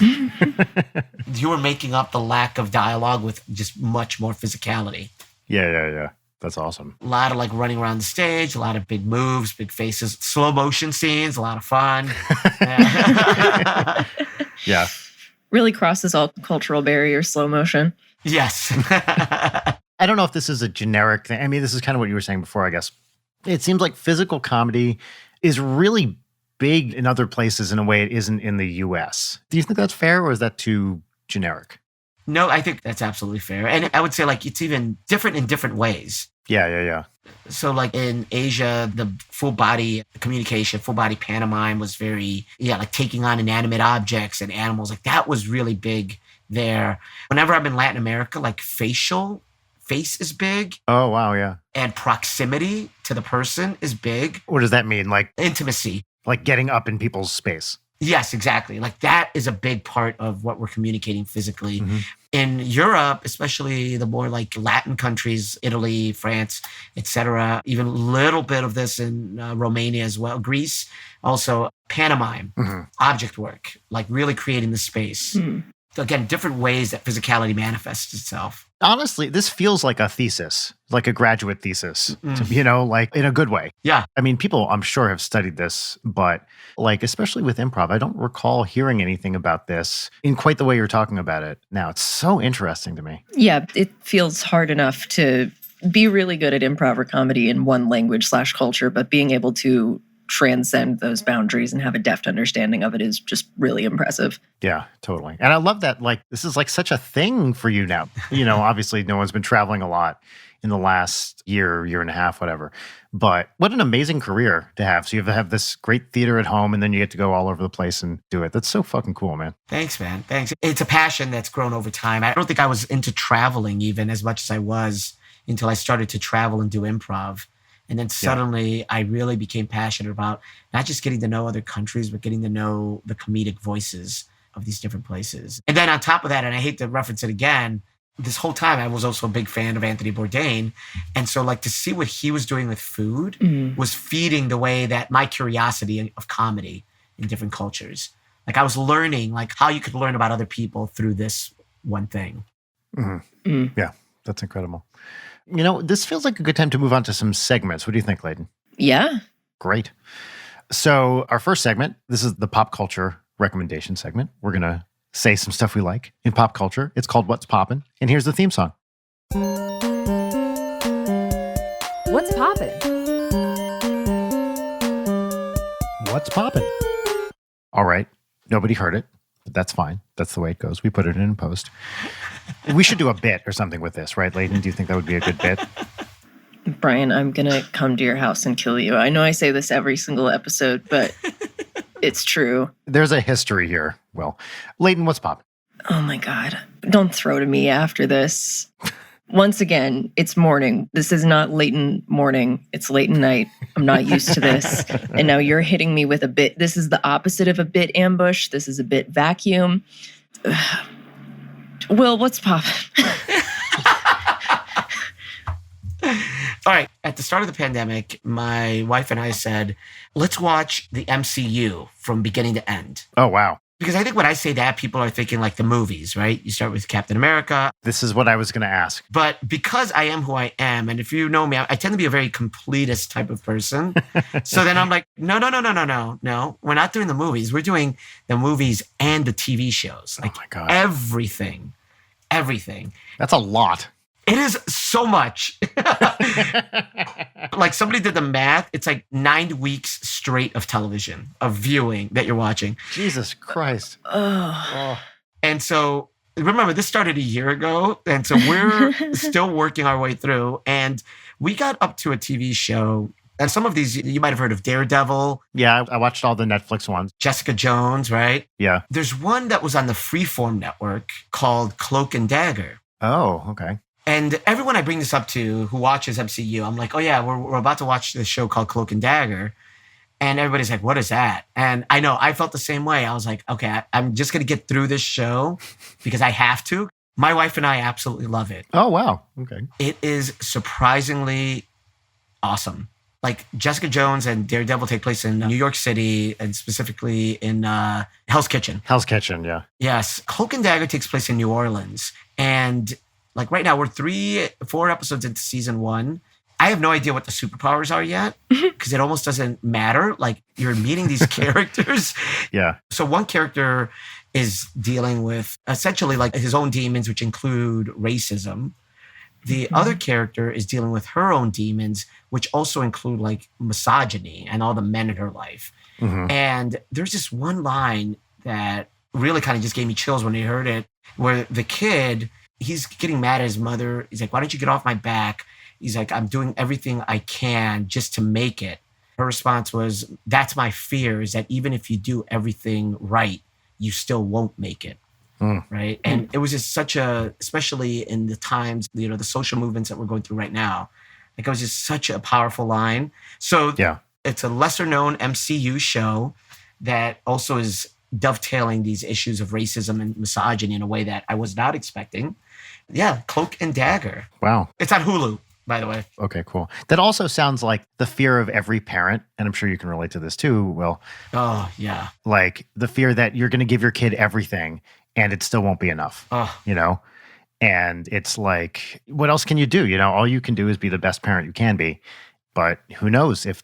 you were making up the lack of dialogue with just much more physicality. Yeah. That's awesome. A lot of like running around the stage, a lot of big moves, big faces, slow motion scenes, a lot of fun. Yeah. Really crosses all cultural barriers, slow motion. Yes. I don't know if this is a generic thing. I mean, this is kind of what you were saying before, I guess. It seems like physical comedy is really big in other places in a way it isn't in the US. Do you think that's fair, or is that too generic? No, I think that's absolutely fair. And I would say like it's even different in different ways. Yeah. So like in Asia, the full body communication, full body pantomime was very, like taking on inanimate objects and animals. Like that was really big there. Whenever I'm in Latin America, like facial face is big Oh, wow. Yeah. and proximity to the person is big. What does that mean? Intimacy. Like getting up in people's space. Yes, exactly. Like that is a big part of what we're communicating physically. Mhm. In Europe, especially the more like Latin countries, Italy, France, etc. Even a little bit of this in Romania as well, Greece. Also, pantomime, object work, like really creating the space. So again, different ways that physicality manifests itself. Honestly, this feels like a thesis, like a graduate thesis, like in a good way. Yeah. I mean, people, I'm sure, have studied this, but like, especially with improv, I don't recall hearing anything about this in quite the way you're talking about it now. It's so interesting to me. Yeah, it feels hard enough to be really good at improv or comedy in one language / culture, but being able to transcend those boundaries and have a deft understanding of it is just really impressive. Yeah, totally. And I love that, like, this is like such a thing for you now. Obviously no one's been traveling a lot in the last year and a half, whatever. But what an amazing career to have. So you have this great theater at home and then you get to go all over the place and do it. That's so fucking cool, man. Thanks, man. Thanks. It's a passion that's grown over time. I don't think I was into traveling even as much as I was until I started to travel and do improv. And then suddenly I really became passionate about not just getting to know other countries, but getting to know the comedic voices of these different places. And then on top of that, and I hate to reference it again, this whole time I was also a big fan of Anthony Bourdain. And so like to see what he was doing with food was feeding the way that my curiosity of comedy in different cultures. Like I was learning like how you could learn about other people through this one thing. Yeah, that's incredible. This feels like a good time to move on to some segments. What do you think, Layden? Yeah. Great. So our first segment, this is the pop culture recommendation segment. We're going to say some stuff we like in pop culture. It's called What's Poppin'? And here's the theme song. What's poppin'? What's poppin'? All right. Nobody heard it, but that's fine. That's the way it goes. We put it in post. We should do a bit or something with this, right, Layden? Do you think that would be a good bit? Brian, I'm going to come to your house and kill you. I know I say this every single episode, but it's true. There's a history here. Well, Layden, what's poppin'? Oh my God. Don't throw to me after this. Once again, it's morning. This is not Layton morning. It's Layton night. I'm not used to this. And now you're hitting me with a bit. This is the opposite of a bit ambush. This is a bit vacuum. Will, what's poppin'? All right. At the start of the pandemic, my wife and I said, let's watch the MCU from beginning to end. Oh, wow. Because I think when I say that, people are thinking like the movies, right? You start with Captain America. This is what I was going to ask. But because I am who I am, and if you know me, I tend to be a very completist type of person. So then I'm like, no. We're not doing the movies. We're doing the movies and the TV shows. Like oh my God. Everything. That's a lot. It is so much. Like somebody did the math. It's like 9 weeks straight of television, of viewing that you're watching. Jesus Christ. And so remember, this started a year ago. And so we're still working our way through. And we got up to a TV show. And some of these, you might have heard of Daredevil. Yeah, I watched all the Netflix ones. Jessica Jones, right? Yeah. There's one that was on the Freeform network called Cloak and Dagger. Oh, okay. And everyone I bring this up to who watches MCU, I'm like, oh yeah, we're about to watch this show called Cloak and Dagger. And everybody's like, what is that? And I know, I felt the same way. I was like, okay, I'm just going to get through this show because I have to. My wife and I absolutely love it. Oh, wow. Okay. It is surprisingly awesome. Like Jessica Jones and Daredevil take place in New York City and specifically in Hell's Kitchen. Hell's Kitchen, yeah. Yes. Cloak and Dagger takes place in New Orleans. And like right now, we're 4 episodes into season 1. I have no idea what the superpowers are yet because it almost doesn't matter. Like you're meeting these characters. Yeah. So one character is dealing with essentially like his own demons, which include racism. The other character is dealing with her own demons, which also include like misogyny and all the men in her life. And there's this one line that really kind of just gave me chills when I heard it, where the kid, he's getting mad at his mother. He's like, why don't you get off my back? He's like, I'm doing everything I can just to make it. Her response was, that's my fear, is that even if you do everything right, you still won't make it. right? And it was just especially in the times, the social movements that we're going through right now, like it was just such a powerful line. So it's a lesser known MCU show that also is dovetailing these issues of racism and misogyny in a way that I was not expecting. Yeah, Cloak and Dagger. Wow. It's on Hulu, by the way. Okay, cool. That also sounds like the fear of every parent, and I'm sure you can relate to this too, Will. Oh, yeah. Like the fear that you're going to give your kid everything and it still won't be enough, And it's like, what else can you do? All you can do is be the best parent you can be. But who knows if,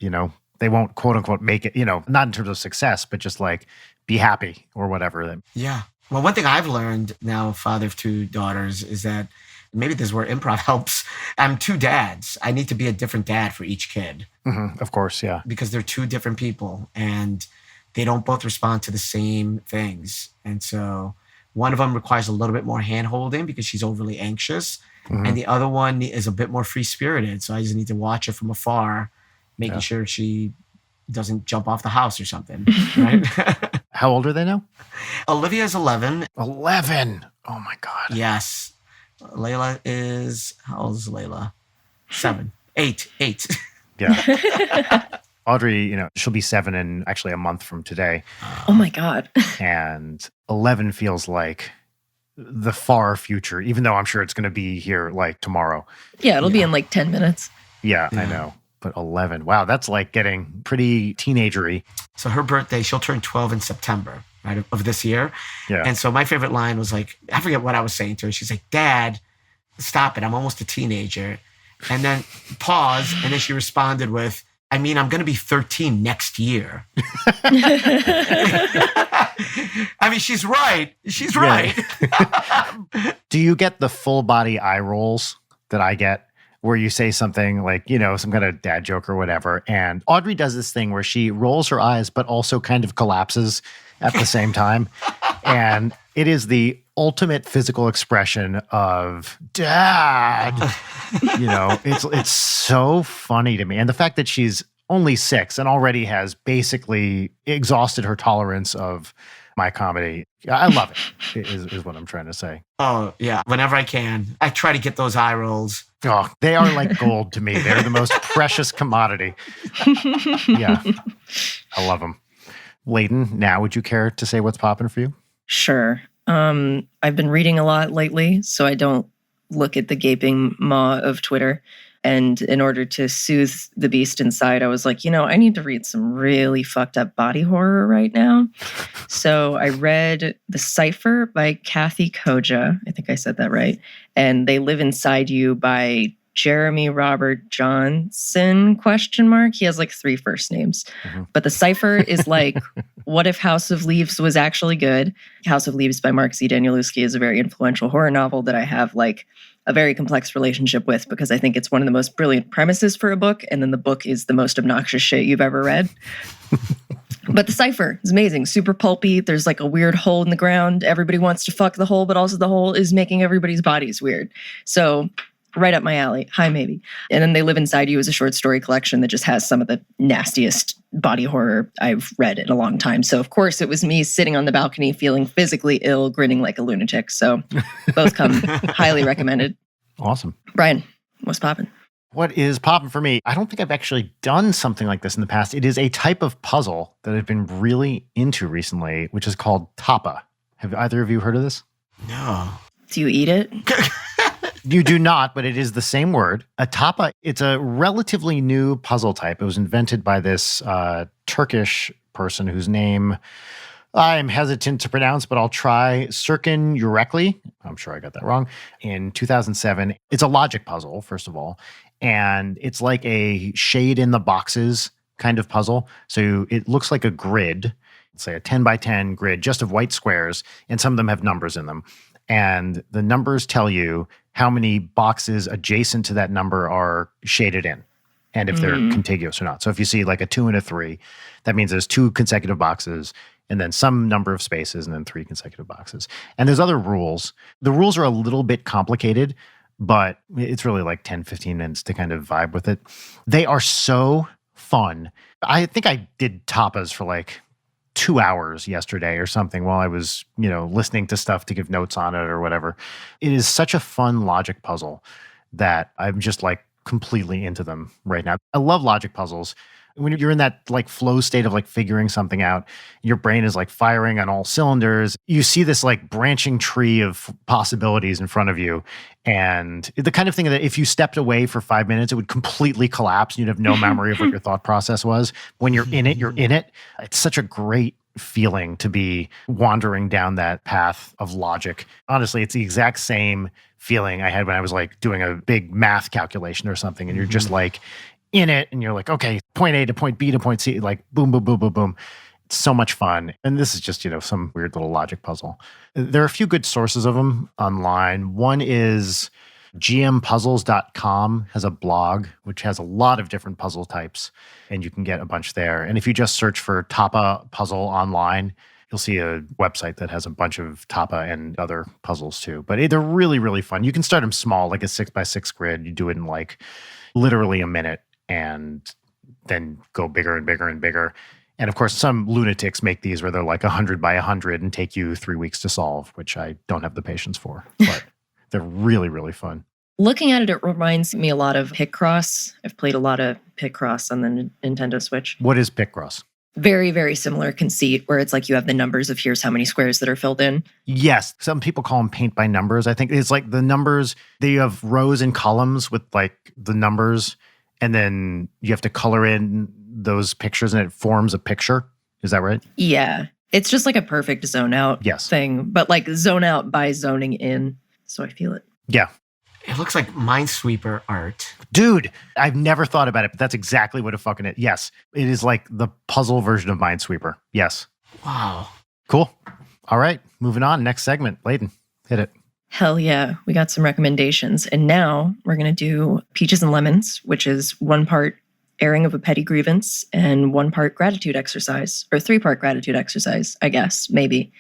they won't quote unquote make it, not in terms of success, but just like be happy or whatever. Yeah. Well, one thing I've learned now, father of 2 daughters, is that maybe this is where improv helps. I'm 2 dads. I need to be a different dad for each kid. Mm-hmm. Of course, yeah. Because they're 2 different people and they don't both respond to the same things. And so one of them requires a little bit more hand-holding because she's overly anxious. Mm-hmm. And the other one is a bit more free-spirited. So I just need to watch her from afar, making sure she doesn't jump off the house or something, right? How old are they now? Olivia is 11. 11. Oh my God. Yes. Layla is, how old is Layla? 7. 8. Yeah. Audrey, she'll be 7 in actually a month from today. Oh my God. And 11 feels like the far future, even though I'm sure it's going to be here like tomorrow. Yeah, it'll be in like 10 minutes. Yeah, I know. But 11, wow, that's like getting pretty teenagery. So her birthday, she'll turn 12 in September, right, of this year. Yeah. And so my favorite line was like, I forget what I was saying to her. She's like, Dad, stop it. I'm almost a teenager. And then pause. And then she responded with, I mean, I'm going to be 13 next year. I mean, she's right. She's right. Do you get the full body eye rolls that I get? Where you say something like, some kind of dad joke or whatever. And Audrey does this thing where she rolls her eyes, but also kind of collapses at the same time. And it is the ultimate physical expression of dad. It's so funny to me. And the fact that she's only 6 and already has basically exhausted her tolerance of my comedy. I love it, is what I'm trying to say. Oh, yeah. Whenever I can, I try to get those eye rolls. Oh, they are like gold to me. They're the most precious commodity. Yeah. I love them. Layden, now would you care to say what's popping for you? Sure. I've been reading a lot lately, so I don't look at the gaping maw of Twitter. And in order to soothe the beast inside, I was like, I need to read some really fucked up body horror right now. So I read The Cipher by Kathy Koja. I think I said that right. And They Live Inside You by Jeremy Robert Johnson, ? He has like 3 first names. Mm-hmm. But The Cipher is like, what if House of Leaves was actually good? House of Leaves by Mark Z. Danielewski is a very influential horror novel that I have like a very complex relationship with because I think it's one of the most brilliant premises for a book. And then the book is the most obnoxious shit you've ever read. But The Cipher is amazing. Super pulpy. There's like a weird hole in the ground. Everybody wants to fuck the hole, but also the hole is making everybody's bodies weird. So right up my alley. Hi, maybe. And then They Live Inside You is a short story collection that just has some of the nastiest body horror I've read in a long time. So, of course, it was me sitting on the balcony feeling physically ill, grinning like a lunatic. So both come highly recommended. Awesome. Brian, what's popping? What is popping for me? I don't think I've actually done something like this in the past. It is a type of puzzle that I've been really into recently, which is called Tapa. Have either of you heard of this? No. Do you eat it? You do not, but it is the same word. A tapa, it's a relatively new puzzle type. It was invented by this Turkish person whose name I'm hesitant to pronounce, but I'll try. Serkan Yürekli. I'm sure I got that wrong. In 2007. It's a logic puzzle, first of all. And it's like a shade in the boxes kind of puzzle. So it looks like a grid, say a 10 by 10 grid just of white squares, and some of them have numbers in them. And the numbers tell you how many boxes adjacent to that number are shaded in, and if they're contiguous or not. So if you see like a 2 and a 3, that means there's 2 consecutive boxes, and then some number of spaces, and then 3 consecutive boxes. And there's other rules. The rules are a little bit complicated, but it's really like 10, 15 minutes to kind of vibe with it. They are so fun. I think I did tapas for like 2 hours yesterday or something while I was, listening to stuff to give notes on it or whatever. It is such a fun logic puzzle that I'm just like completely into them right now. I love logic puzzles. When you're in that like flow state of like figuring something out, your brain is like firing on all cylinders. You see this like branching tree of possibilities in front of you. And the kind of thing that if you stepped away for 5 minutes, it would completely collapse and you'd have no memory of what your thought process was. When you're in it, you're in it. It's such a great feeling to be wandering down that path of logic. Honestly, it's the exact same feeling I had when I was like doing a big math calculation or something. And you're just like, in it, and you're like, okay, point A to point B to point C, like boom, boom, boom, boom, boom. It's so much fun. And this is just, some weird little logic puzzle. There are a few good sources of them online. One is gmpuzzles.com has a blog, which has a lot of different puzzle types, and you can get a bunch there. And if you just search for Tapa puzzle online, you'll see a website that has a bunch of Tapa and other puzzles too. But they're really, really fun. You can start them small, like a 6x6 grid. You do it in like literally a minute, and then go bigger and bigger and bigger. And of course, some lunatics make these where they're like 100 by 100 and take you 3 weeks to solve, which I don't have the patience for. But they're really, really fun. Looking at it, it reminds me a lot of Picross. I've played a lot of Picross on the Nintendo Switch. What is Picross? Very, very similar conceit where it's like you have the numbers of here's how many squares that are filled in. Yes. Some people call them paint by numbers. I think it's like the numbers, they have rows and columns with like the numbers, and then you have to color in those pictures and it forms a picture. Is that right? Yeah. It's just like a perfect zone out thing, but like zone out by zoning in. So I feel it. Yeah. It looks like Minesweeper art. Dude, I've never thought about it, but that's exactly what it fucking is. Yes. It is like the puzzle version of Minesweeper. Yes. Wow. Cool. All right. Moving on. Next segment. Layden, hit it. Hell yeah, we got some recommendations. And now we're going to do Peaches and Lemons, which is 1 part airing of a petty grievance and 1 part gratitude exercise, or 3-part gratitude exercise, I guess, maybe.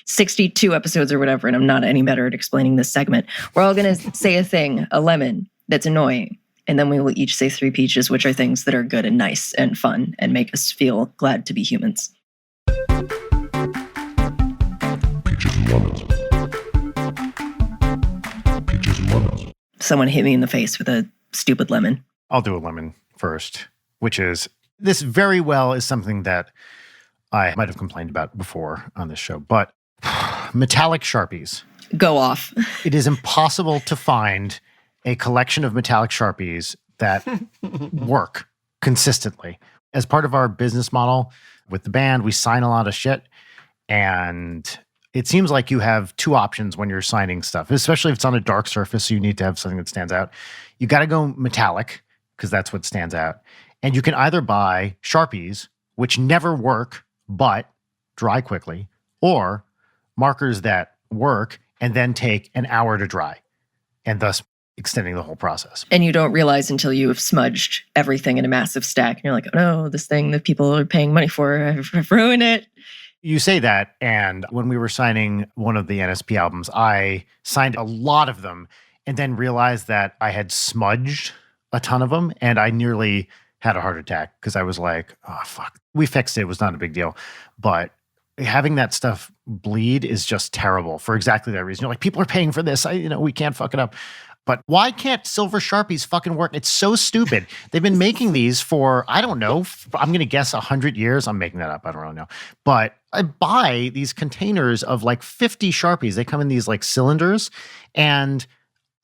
62 episodes or whatever, and I'm not any better at explaining this segment. We're all going to say a thing, a lemon, that's annoying. And then we will each say 3 peaches, which are things that are good and nice and fun and make us feel glad to be humans. Peaches and lemons. Someone hit me in the face with a stupid lemon. I'll do a lemon first, which is this very well is something that I might have complained about before on this show, but metallic Sharpies. Go off. It is impossible to find a collection of metallic Sharpies that work consistently. As part of our business model with the band, we sign a lot of shit, and it seems like you have 2 options when you're signing stuff, especially if it's on a dark surface, so you need to have something that stands out. You got to go metallic because that's what stands out. And you can either buy Sharpies, which never work but dry quickly, or markers that work and then take an hour to dry, and thus extending the whole process. And you don't realize until you have smudged everything in a massive stack. And you're like, oh no, this thing that people are paying money for, I've ruined it. You say that, and when we were signing one of the NSP albums, I signed a lot of them and then realized that I had smudged a ton of them, and I nearly had a heart attack because I was like, oh, fuck. We fixed it. It was not a big deal. But having that stuff bleed is just terrible for exactly that reason. You're like, people are paying for this. We can't fuck it up. But why can't silver Sharpies fucking work? It's so stupid. They've been making these for, I don't know, I'm going to guess 100 years. I'm making that up. I don't really know. But I buy these containers of like 50 Sharpies. They come in these like cylinders, and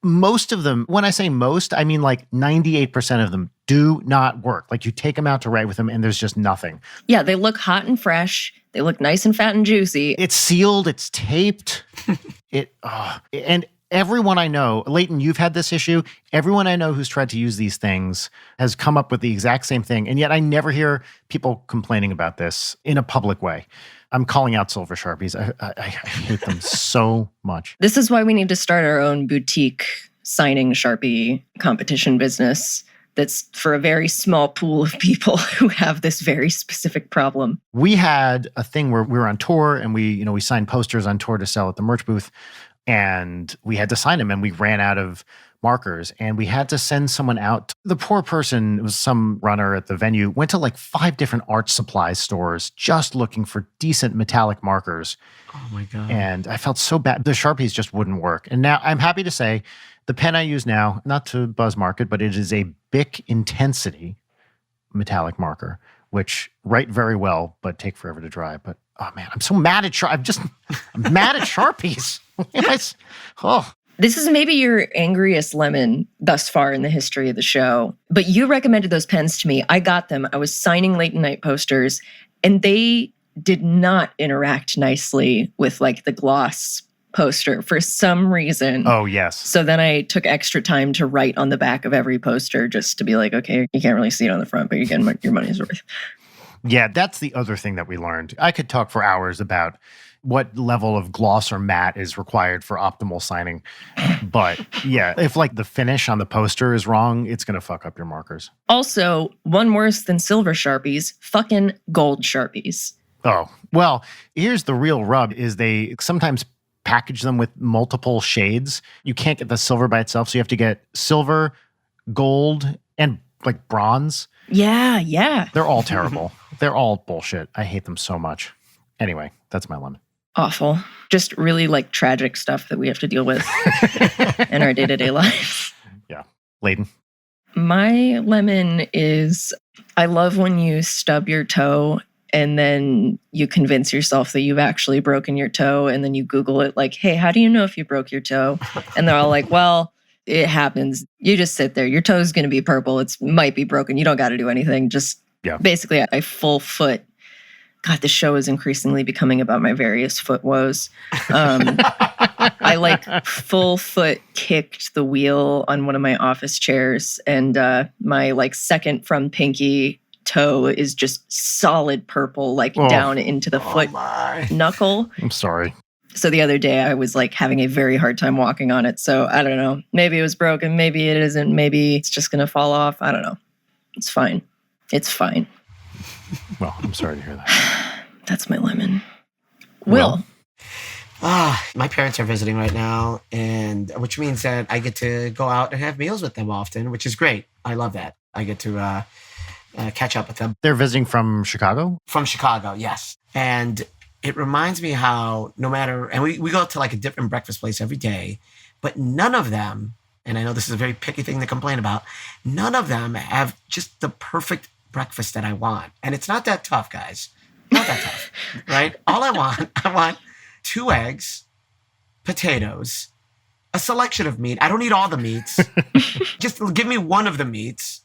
most of them, when I say most, I mean like 98% of them do not work. Like you take them out to write with them and there's just nothing. Yeah, they look hot and fresh. They look nice and fat and juicy. It's sealed. It's taped. And everyone I know, Leighton, you've had this issue. Everyone I know who's tried to use these things has come up with the exact same thing. And yet I never hear people complaining about this in a public way. I'm calling out silver Sharpies. I hate them so much. This is why we need to start our own boutique signing Sharpie competition business that's for a very small pool of people who have this very specific problem. We had a thing where we were on tour, and we signed posters on tour to sell at the merch booth, and we had to sign them, and we ran out of markers, and we had to send someone out. The poor person, it was some runner at the venue, went to like 5 different art supply stores just looking for decent metallic markers. Oh my God. And I felt so bad. The Sharpies just wouldn't work. And now I'm happy to say the pen I use now, not to buzz market, but it is a Bic Intensity metallic marker, which write very well, but take forever to dry. But oh man, I'm so mad at I'm mad at Sharpies. Oh. This is maybe your angriest lemon thus far in the history of the show, but you recommended those pens to me. I got them. I was signing late night posters, and they did not interact nicely with like the gloss poster for some reason. Oh, yes. So then I took extra time to write on the back of every poster just to be like, okay, you can't really see it on the front, but you're getting your money's worth. Yeah, that's the other thing that we learned. I could talk for hours about what level of gloss or matte is required for optimal signing. But yeah, if like the finish on the poster is wrong, it's going to fuck up your markers. Also, one worse than silver Sharpies, fucking gold Sharpies. Oh, well, here's the real rub is they sometimes package them with multiple shades. You can't get the silver by itself, so you have to get silver, gold, and like bronze. Yeah. They're all terrible. They're all bullshit. I hate them so much. Anyway, that's my lemon. Awful. Just really like tragic stuff that we have to deal with in our day-to-day lives. Yeah. Layden. My lemon is, I love when you stub your toe and then you convince yourself that you've actually broken your toe, and then you Google it like, hey, how do you know if you broke your toe? And they're all like, well, it happens. You just sit there. Your toe's going to be purple. It might be broken. You don't got to do anything. Just basically I full foot. God, the show is increasingly becoming about my various foot woes. I like full foot kicked the wheel on one of my office chairs, and my like second from pinky toe is just solid purple, like down into the foot knuckle. I'm sorry. So the other day I was like having a very hard time walking on it. So I don't know. Maybe it was broken. Maybe it isn't. Maybe it's just going to fall off. I don't know. It's fine. It's fine. Well, I'm sorry to hear that. That's my lemon. Will. My parents are visiting right now, and which means that I get to go out and have meals with them often, which is great. I love that. I get to catch up with them. They're visiting from Chicago? From Chicago, yes. And it reminds me how no matter, and we go to like a different breakfast place every day, but none of them, and I know this is a very picky thing to complain about, none of them have just the perfect breakfast that I want. And it's not that tough, guys. Not that tough, right? All I want 2 eggs, potatoes, a selection of meat. I don't need all the meats. Just give me one of the meats,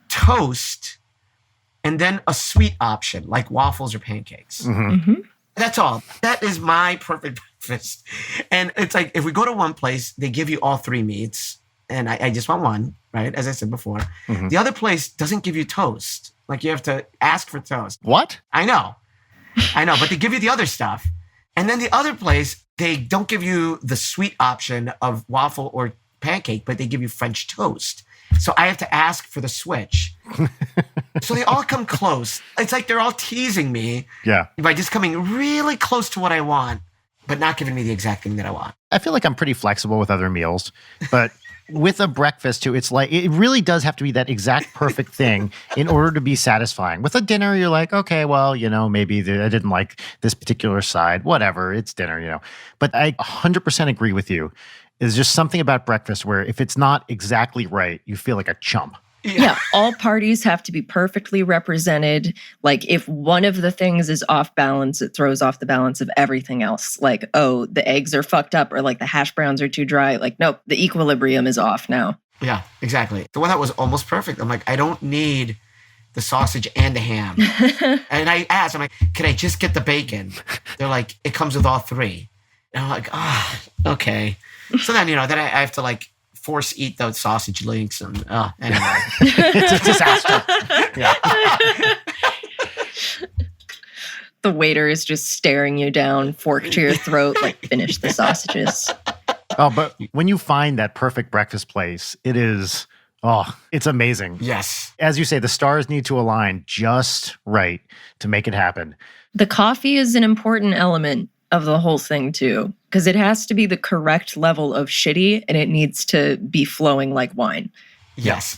toast, and then a sweet option like waffles or pancakes. Mm-hmm. That's all. That is my perfect breakfast. And it's like, if we go to one place, they give you all 3 meats, and I just want one, right? As I said before. Mm-hmm. The other place doesn't give you toast. Like, you have to ask for toast. What? I know, but they give you the other stuff. And then the other place, they don't give you the sweet option of waffle or pancake, but they give you French toast. So I have to ask for the switch. So they all come close. It's like they're all teasing me by just coming really close to what I want, but not giving me the exact thing that I want. I feel like I'm pretty flexible with other meals, but with a breakfast too, it's like, it really does have to be that exact perfect thing in order to be satisfying. With a dinner, you're like, okay, well, maybe I didn't like this particular side, whatever, it's dinner, But I 100% agree with you. There's just something about breakfast where if it's not exactly right, you feel like a chump. Yeah, all parties have to be perfectly represented. Like, if one of the things is off balance, it throws off the balance of everything else. Like, oh, the eggs are fucked up, or like the hash browns are too dry. Like, nope, the equilibrium is off now. Yeah, exactly. The one that was almost perfect, I'm like, I don't need the sausage and the ham. And I asked, I'm like, can I just get the bacon? They're like, it comes with all 3. And I'm like, okay. So then, then I have to like force eat those sausage links, and anyway. It's a disaster. Yeah. The waiter is just staring you down, fork to your throat, like, finish the sausages. Oh, but when you find that perfect breakfast place, it's amazing. Yes. As you say, the stars need to align just right to make it happen. The coffee is an important element. of the whole thing too, because it has to be the correct level of shitty and it needs to be flowing like wine. Yes.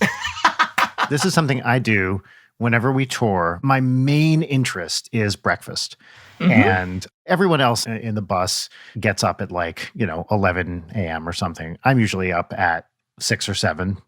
This is something I do whenever we tour. My main interest is breakfast. Mhm. And everyone else in the bus gets up at 11 a.m. or something. I'm usually up at 6 or 7.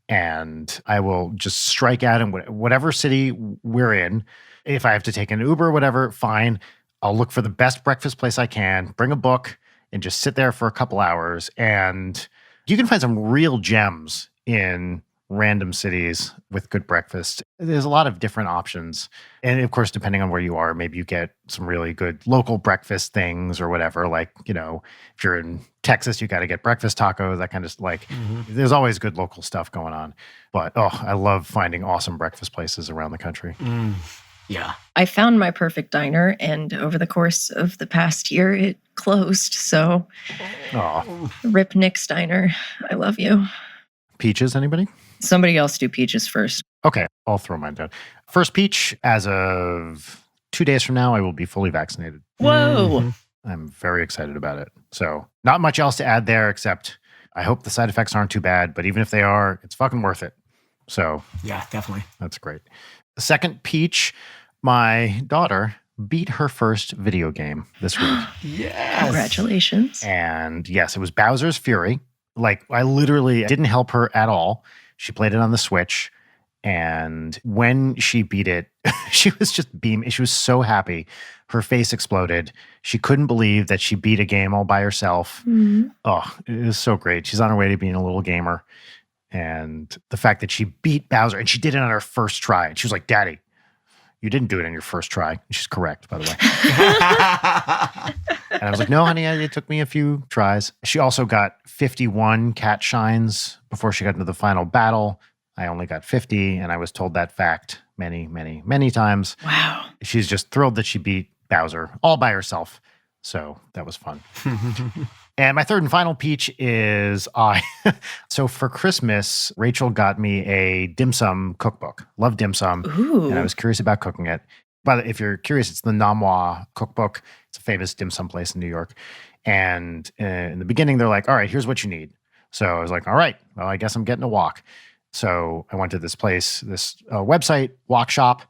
And I will just strike out in whatever city we're in. If I have to take an Uber or whatever, fine. I'll look for the best breakfast place I can, bring a book, and just sit there for a couple hours. And you can find some real gems in random cities with good breakfast. There's a lot of different options. And of course, depending on where you are, maybe you get some really good local breakfast things or whatever. Like, if you're in Texas, you got to get breakfast tacos, that kind of There's always good local stuff going on. But, I love finding awesome breakfast places around the country. Yeah. I found my perfect diner, and over the course of the past year, it closed. So, rip Nick's Diner. I love you. Peaches, anybody? Somebody else do peaches first. Okay, I'll throw mine down. First peach, as of 2 days from now, I will be fully vaccinated. Whoa. Mhm. I'm very excited about it. So not much else to add there, except I hope the side effects aren't too bad, but even if they are, it's fucking worth it. So Yeah, definitely. that's great. The second peach, my daughter beat her first video game this week. Yes. Congratulations. And yes, it was Bowser's Fury. I literally didn't help her at all. She played it on the Switch. And when she beat it, she was just beaming. She was so happy. Her face exploded. She couldn't believe that she beat a game all by herself. Mhm. Oh, it was so great. She's on her way to being a little gamer. And the fact that she beat Bowser, and she did it on her first try. And she was like, Daddy, you didn't do it on your first try. And she's correct, by the way. And I was like, no, honey, it took me a few tries. She also got 51 cat shines before she got into the final battle. I only got 50, and I was told that fact many, many, many times. Wow. She's just thrilled that she beat Bowser all by herself. So that was fun. And my third and final peach is so for Christmas, Rachel got me a dim sum cookbook. Love dim sum. Ooh. And I was curious about cooking it. But if you're curious, it's the Namwa cookbook. It's a famous dim sum place in New York. And in the beginning, they're like, all right, here's what you need. So I was like, all right, well, I guess I'm getting a wok. So I went to this place, this website, Wok Shop,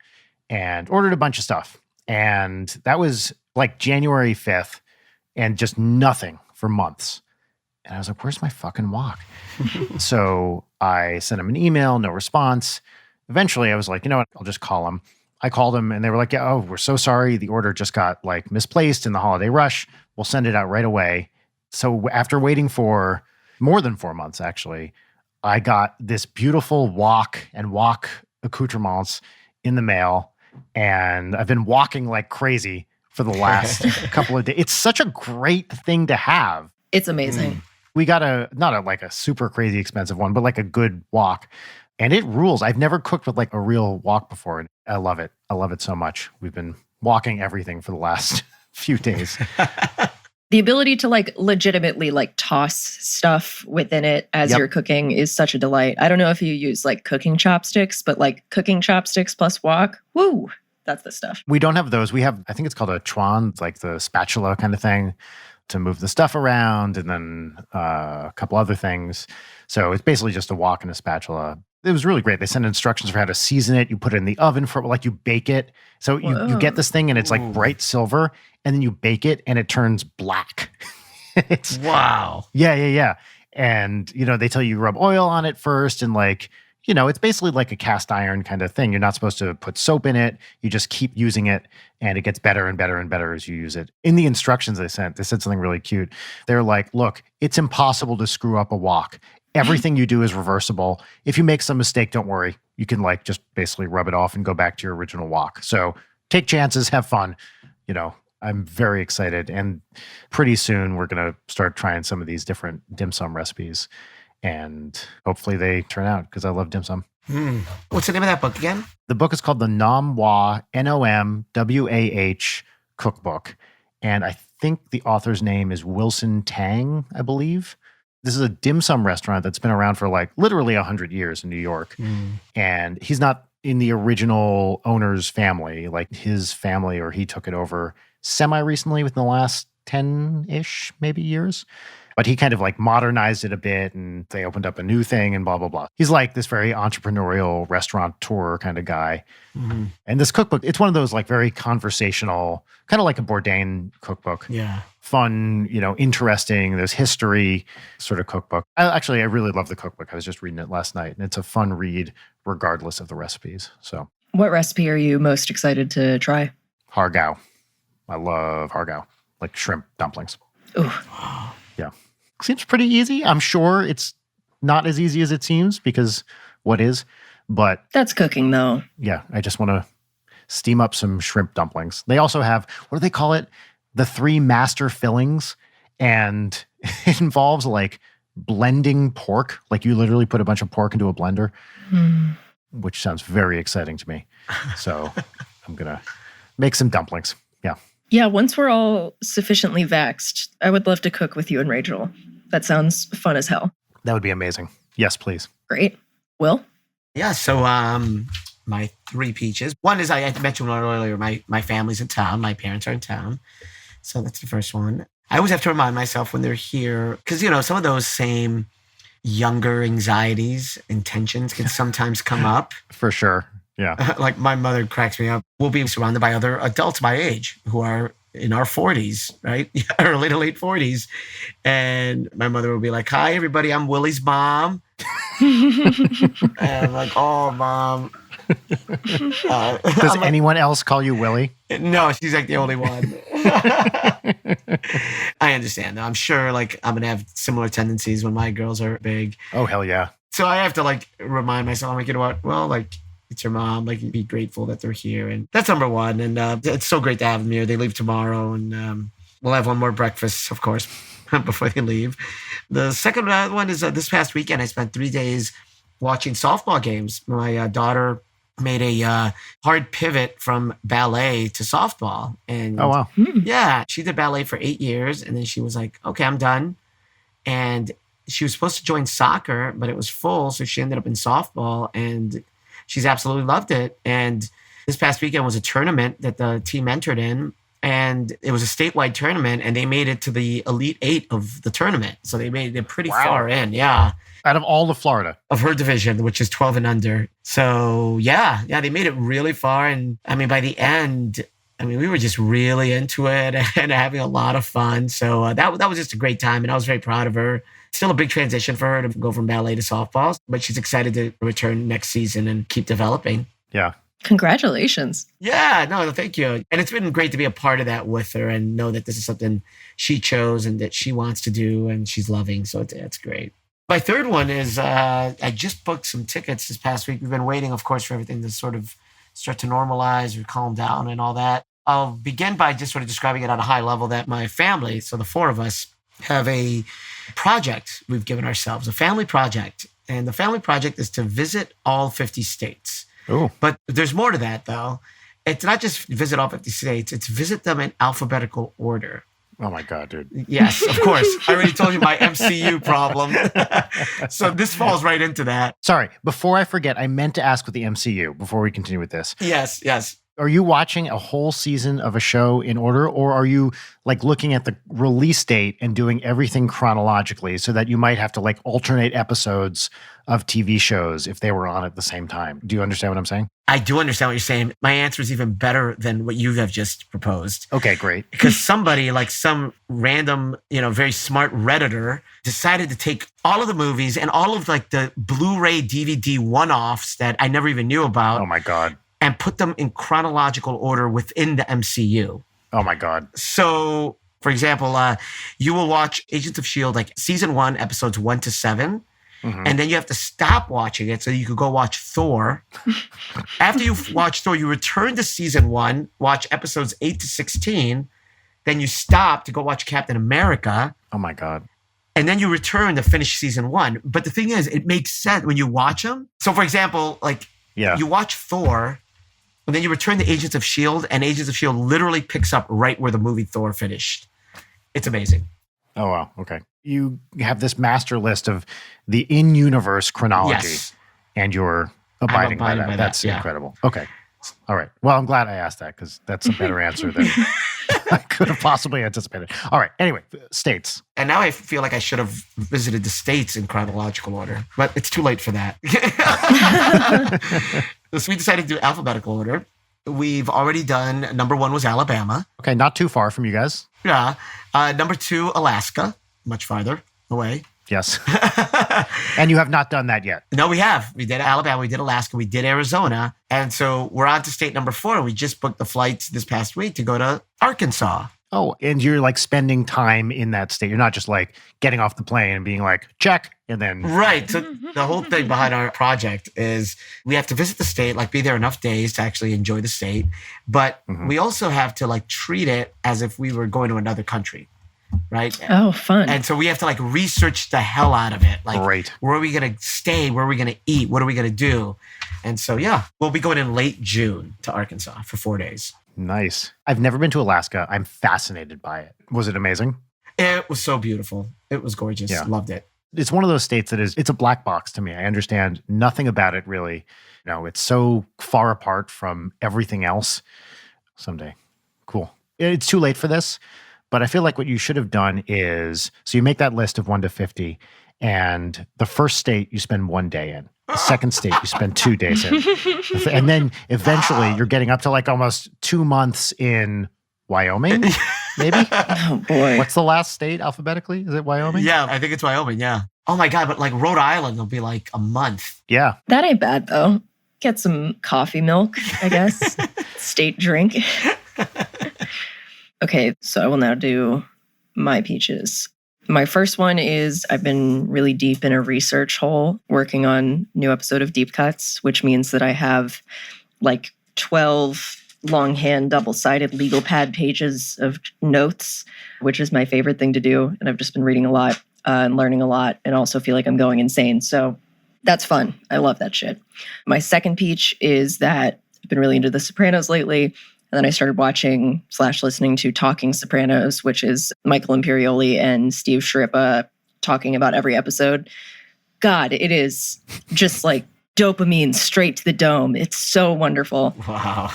and ordered a bunch of stuff. And that was like January 5th and just nothing for months. And I was like, where's my fucking wok? So I sent him an email, no response. Eventually I was like, you know what? I'll just call him. I called him and they were like, yeah, oh, we're so sorry. The order just got misplaced in the holiday rush. We'll send it out right away. So after waiting for more than 4 months, actually, I got this beautiful wok and wok accoutrements in the mail. And I've been walking like crazy for the last couple of days. It's such a great thing to have. It's amazing. We got not a super crazy expensive one, but a good wok. And it rules. I've never cooked with a real wok before. And I love it. I love it so much. We've been walking everything for the last few days. The ability to legitimately toss stuff within it as Yep. you're cooking is such a delight. I don't know if you use cooking chopsticks, but cooking chopsticks plus wok, woo, that's the stuff. We don't have those. We have, I think it's called a chuan, it's like the spatula kind of thing to move the stuff around, and then a couple other things. So it's basically just a wok and a spatula. It was really great. They send instructions for how to season it. You put it in the oven for you bake it. So you get this thing and it's bright silver, and then you bake it and it turns black. It's Wow. yeah. And they tell you rub oil on it first, and it's basically like a cast iron kind of thing. You're not supposed to put soap in it. You just keep using it, and it gets better and better and better as you use it. In the instructions they said something really cute. They're like, look, it's impossible to screw up a wok. Everything you do is reversible. If you make some mistake, don't worry. You can just basically rub it off and go back to your original wok. So take chances, have fun. I'm very excited. And pretty soon we're going to start trying some of these different dim sum recipes. And hopefully they turn out, because I love dim sum. What's the name of that book again? The book is called the Namwa, Nomwah cookbook. And I think the author's name is Wilson Tang, I believe. This is a dim sum restaurant that's been around for literally 100 years in New York. And he's not in the original owner's family. His family, or he took it over semi-recently within the last 10-ish, maybe years. But he kind of like modernized it a bit and they opened up a new thing and blah, blah, blah. He's like this very entrepreneurial restaurateur kind of guy. Mm-hmm. And this cookbook, it's one of those like very conversational, kind of like a Bourdain cookbook. Yeah. Fun, interesting. There's history sort of cookbook. I really love the cookbook. I was just reading it last night and it's a fun read regardless of the recipes. So What recipe are you most excited to try? hargao. I love hargao, like shrimp dumplings. Ooh. Yeah. Seems pretty easy. I'm sure it's not as easy as it seems because what is, but That's cooking, though. yeah, I just want to steam up some shrimp dumplings. They also have, what do they call it? The 3 master fillings. And it involves like blending pork. Like you literally put a bunch of pork into a blender, which sounds very exciting to me. So I'm going to make some dumplings. Yeah. Yeah, once we're all sufficiently vaxxed, I would love to cook with you and Rachel. That sounds fun as hell. That would be amazing. Yes, please. Great. Will? Yeah, so my 3 peaches. One is, I mentioned one earlier, my family's in town. My parents are in town. So that's the first one. I always have to remind myself when they're here, because, some of those same younger anxieties and tensions can sometimes come up. For sure. Yeah. Like my mother cracks me up. We'll be surrounded by other adults my age who are in our 40s, right? Early to late 40s. And my mother will be like, "Hi, everybody. I'm Willie's mom." And I'm like, "Oh, Mom." Does anyone else call you Willie? No, she's like the only one. I understand, though. I'm sure like I'm going to have similar tendencies when my girls are big. Oh, hell yeah. So I have to like remind myself, I'm like, you know what? Well, like, it's your mom. Like, be grateful that they're here. And that's number one. And it's so great to have them here. They leave tomorrow. And we'll have one more breakfast, of course, before they leave. The second one is this past weekend, I spent 3 days watching softball games. My daughter made a hard pivot from ballet to softball. And Oh, wow. yeah, she did ballet for 8 years. And then she was like, okay, I'm done. And she was supposed to join soccer, but it was full. So she ended up in softball. And she's absolutely loved it. And this past weekend was a tournament that the team entered in. And it was a statewide tournament. And they made it to the Elite 8 of the tournament. So they made it pretty far in. Yeah. Out of all of Florida. Of her division, which is 12 and under. So yeah, they made it really far. And I mean, by the end, we were just really into it and having a lot of fun. So that was just a great time. And I was very proud of her. Still a big transition for her to go from ballet to softball, but she's excited to return next season and keep developing. Yeah. Congratulations. Yeah, no, thank you. And it's been great to be a part of that with her and know that this is something she chose and that she wants to do and she's loving. So it's great. My third one is I just booked some tickets this past week. We've been waiting, of course, for everything to sort of start to normalize or calm down and all that. I'll begin by just sort of describing it at a high level that my family, so the 4 of us, have a project we've given ourselves, a family project. And the family project is to visit all 50 states. Oh. But there's more to that, though. It's not just visit all 50 states. It's visit them in alphabetical order. Oh, my God, dude. Yes, of course. I already told you my MCU problem. So this falls right into that. Sorry, before I forget, I meant to ask with the MCU before we continue with this. Yes. Are you watching a whole season of a show in order, or are you like looking at the release date and doing everything chronologically so that you might have to like alternate episodes of TV shows if they were on at the same time? Do you understand what I'm saying? I do understand what you're saying. My answer is even better than what you have just proposed. Okay, great. Because somebody, like some random, very smart Redditor, decided to take all of the movies and all of like the Blu-ray DVD one-offs that I never even knew about. Oh my God. And put them in chronological order within the MCU. Oh my God. So, for example, you will watch Agents of S.H.I.E.L.D., like season 1, episodes 1 to 7. Mm-hmm. And then you have to stop watching it so you could go watch Thor. After you watch Thor, you return to season 1, watch episodes 8 to 16. Then you stop to go watch Captain America. Oh my God. And then you return to finish season 1. But the thing is, it makes sense when you watch them. So, for example, you watch Thor, and then you return to Agents of S.H.I.E.L.D., and Agents of S.H.I.E.L.D. literally picks up right where the movie Thor finished. It's amazing. Oh, wow. Okay. You have this master list of the in-universe chronology, Yes. and you're abiding by that. That's yeah. incredible. Okay. All right. Well, I'm glad I asked that because that's a better answer than I could have possibly anticipated. All right. Anyway, states. And now I feel like I should have visited the states in chronological order, but it's too late for that. So we decided to do alphabetical order. We've already done, number 1 was Alabama. Okay, not too far from you guys. Yeah. Number 2, Alaska, much farther away. Yes. And you have not done that yet. No, we have. We did Alabama, we did Alaska, we did Arizona. And so we're on to state number 4. We just booked the flights this past week to go to Arkansas. Oh, and you're like spending time in that state. You're not just like getting off the plane and being like, check, and then. Right. So the whole thing behind our project is we have to visit the state, like be there enough days to actually enjoy the state. But we also have to like treat it as if we were going to another country. Right. Oh, fun. And so we have to like research the hell out of it. Like, Great. Where are we going to stay? Where are we going to eat? What are we going to do? And so, yeah, we'll be going in late June to Arkansas for 4 days. Nice. I've never been to Alaska. I'm fascinated by it. Was it amazing? It was so beautiful. It was gorgeous. Yeah. Loved it. It's one of those states that it's a black box to me. I understand nothing about it really. You know, it's so far apart from everything else. Someday. Cool. It's too late for this, but I feel like what you should have done is, so you make that list of 1 to 50, and the first state you spend 1 day in. The second state you spend 2 days in. And then eventually you're getting up to like almost 2 months in Wyoming, maybe? Oh, boy. What's the last state alphabetically? Is it Wyoming? Yeah, I think it's Wyoming. Yeah. Oh my God. But like Rhode Island will be like a month. Yeah. That ain't bad, though. Get some coffee milk, I guess. State drink. Okay, so I will now do my peaches. My first one is I've been really deep in a research hole working on new episode of Deep Cuts, which means that I have like 12 longhand double-sided legal pad pages of notes, which is my favorite thing to do. And I've just been reading a lot and learning a lot and also feel like I'm going insane. So that's fun. I love that shit. My second peach is that I've been really into The Sopranos lately. And then I started watching / listening to Talking Sopranos, which is Michael Imperioli and Steve Sciarippa talking about every episode. God, it is just like dopamine straight to the dome. It's so wonderful. Wow.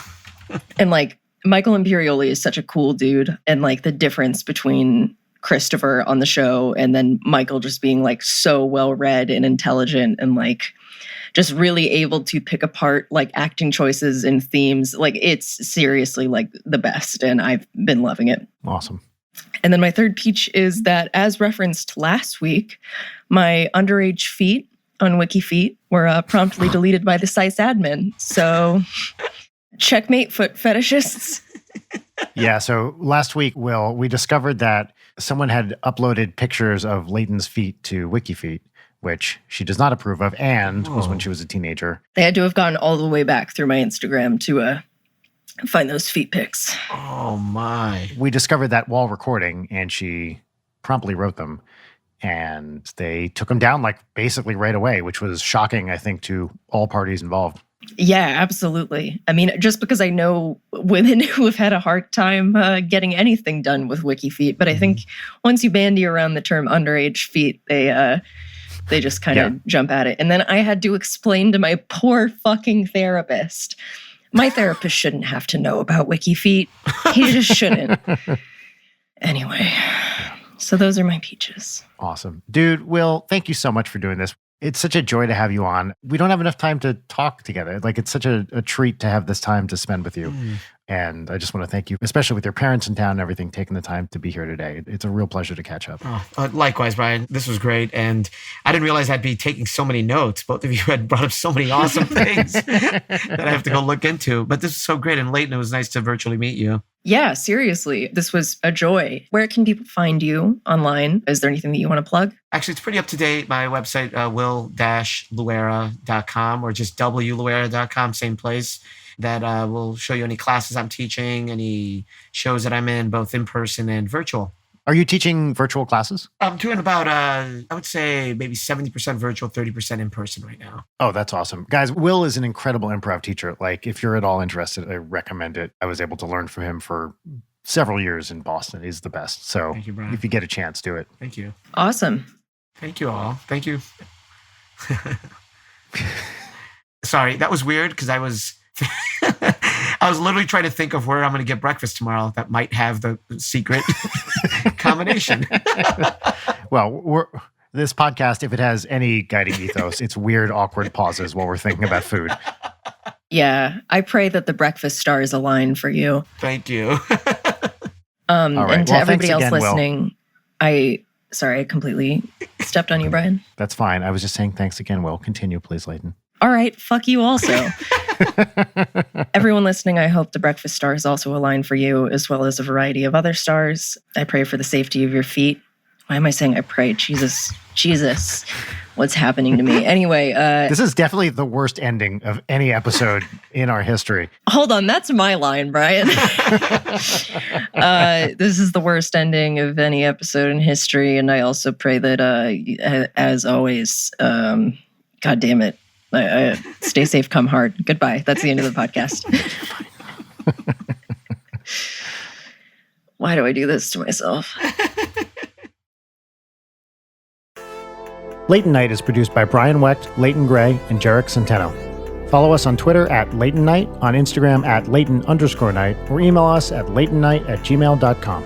And like Michael Imperioli is such a cool dude. And like the difference between Christopher on the show and then Michael just being like so well read and intelligent and like just really able to pick apart like acting choices and themes. Like it's seriously like the best. And I've been loving it. Awesome. And then my third peach is that, as referenced last week, my underage feet on WikiFeet were promptly deleted by the site's admin. So checkmate, foot fetishists. Yeah, so last week, Will, we discovered that someone had uploaded pictures of Leighton's feet to WikiFeet, which she does not approve of, and was when she was a teenager. They had to have gone all the way back through my Instagram to find those feet pics. Oh my. We discovered that while recording, and she promptly wrote them, and they took them down like basically right away, which was shocking, I think, to all parties involved. Yeah, absolutely. I mean, just because I know women who have had a hard time getting anything done with WikiFeet, but I think once you bandy around the term underage feet, they just kind of jump at it. And then I had to explain to my poor fucking therapist. My therapist shouldn't have to know about WikiFeet. He just shouldn't. Anyway, so those are my peaches. Awesome. Dude, Will, thank you so much for doing this. It's such a joy to have you on. We don't have enough time to talk together. Like, it's such a treat to have this time to spend with you. And I just want to thank you, especially with your parents in town and everything, taking the time to be here today. It's a real pleasure to catch up. Oh, likewise, Brian. This was great. And I didn't realize I'd be taking so many notes. Both of you had brought up so many awesome things that I have to go look into. But this was so great. And Leighton, it was nice to virtually meet you. Yeah, seriously. This was a joy. Where can people find you online? Is there anything that you want to plug? Actually, it's pretty up to date. My website, will-luera.com or just wluera.com, same place. That will show you any classes I'm teaching, any shows that I'm in, both in person and virtual. Are you teaching virtual classes? I'm doing about, I would say maybe 70% virtual, 30% in person right now. Oh, that's awesome. Guys, Will is an incredible improv teacher. Like, if you're at all interested, I recommend it. I was able to learn from him for several years in Boston. He's the best. So Thank you, Brian. If you get a chance, do it. Thank you. Awesome. Thank you all. Thank you. Sorry, that was weird because I I was literally trying to think of where I'm going to get breakfast tomorrow that might have the secret combination. Well, this podcast, if it has any guiding ethos, it's weird, awkward pauses while we're thinking about food. Yeah, I pray that the breakfast stars align for you. Thank you. All right. And to Well, everybody thanks else again, Will. listening, I completely stepped on you, Brian. That's fine. I was just saying thanks again, Will. Continue, please, Leighton. All right, fuck you also. Everyone listening, I hope the breakfast stars also align for you, as well as a variety of other stars. I pray for the safety of your feet. Why am I saying I pray? Jesus. What's happening to me? Anyway. This is definitely the worst ending of any episode in our history. Hold on, that's my line, Brian. This is the worst ending of any episode in history, and I also pray that, as always, God damn it, stay safe, come hard. Goodbye. That's the end of the podcast. Why do I do this to myself? Late Night is produced by Brian Wecht, Leighton Gray, and Jarek Centeno. Follow us on Twitter at Leighton Night, on Instagram at Leighton_Night, or email us at leightonnight@gmail.com.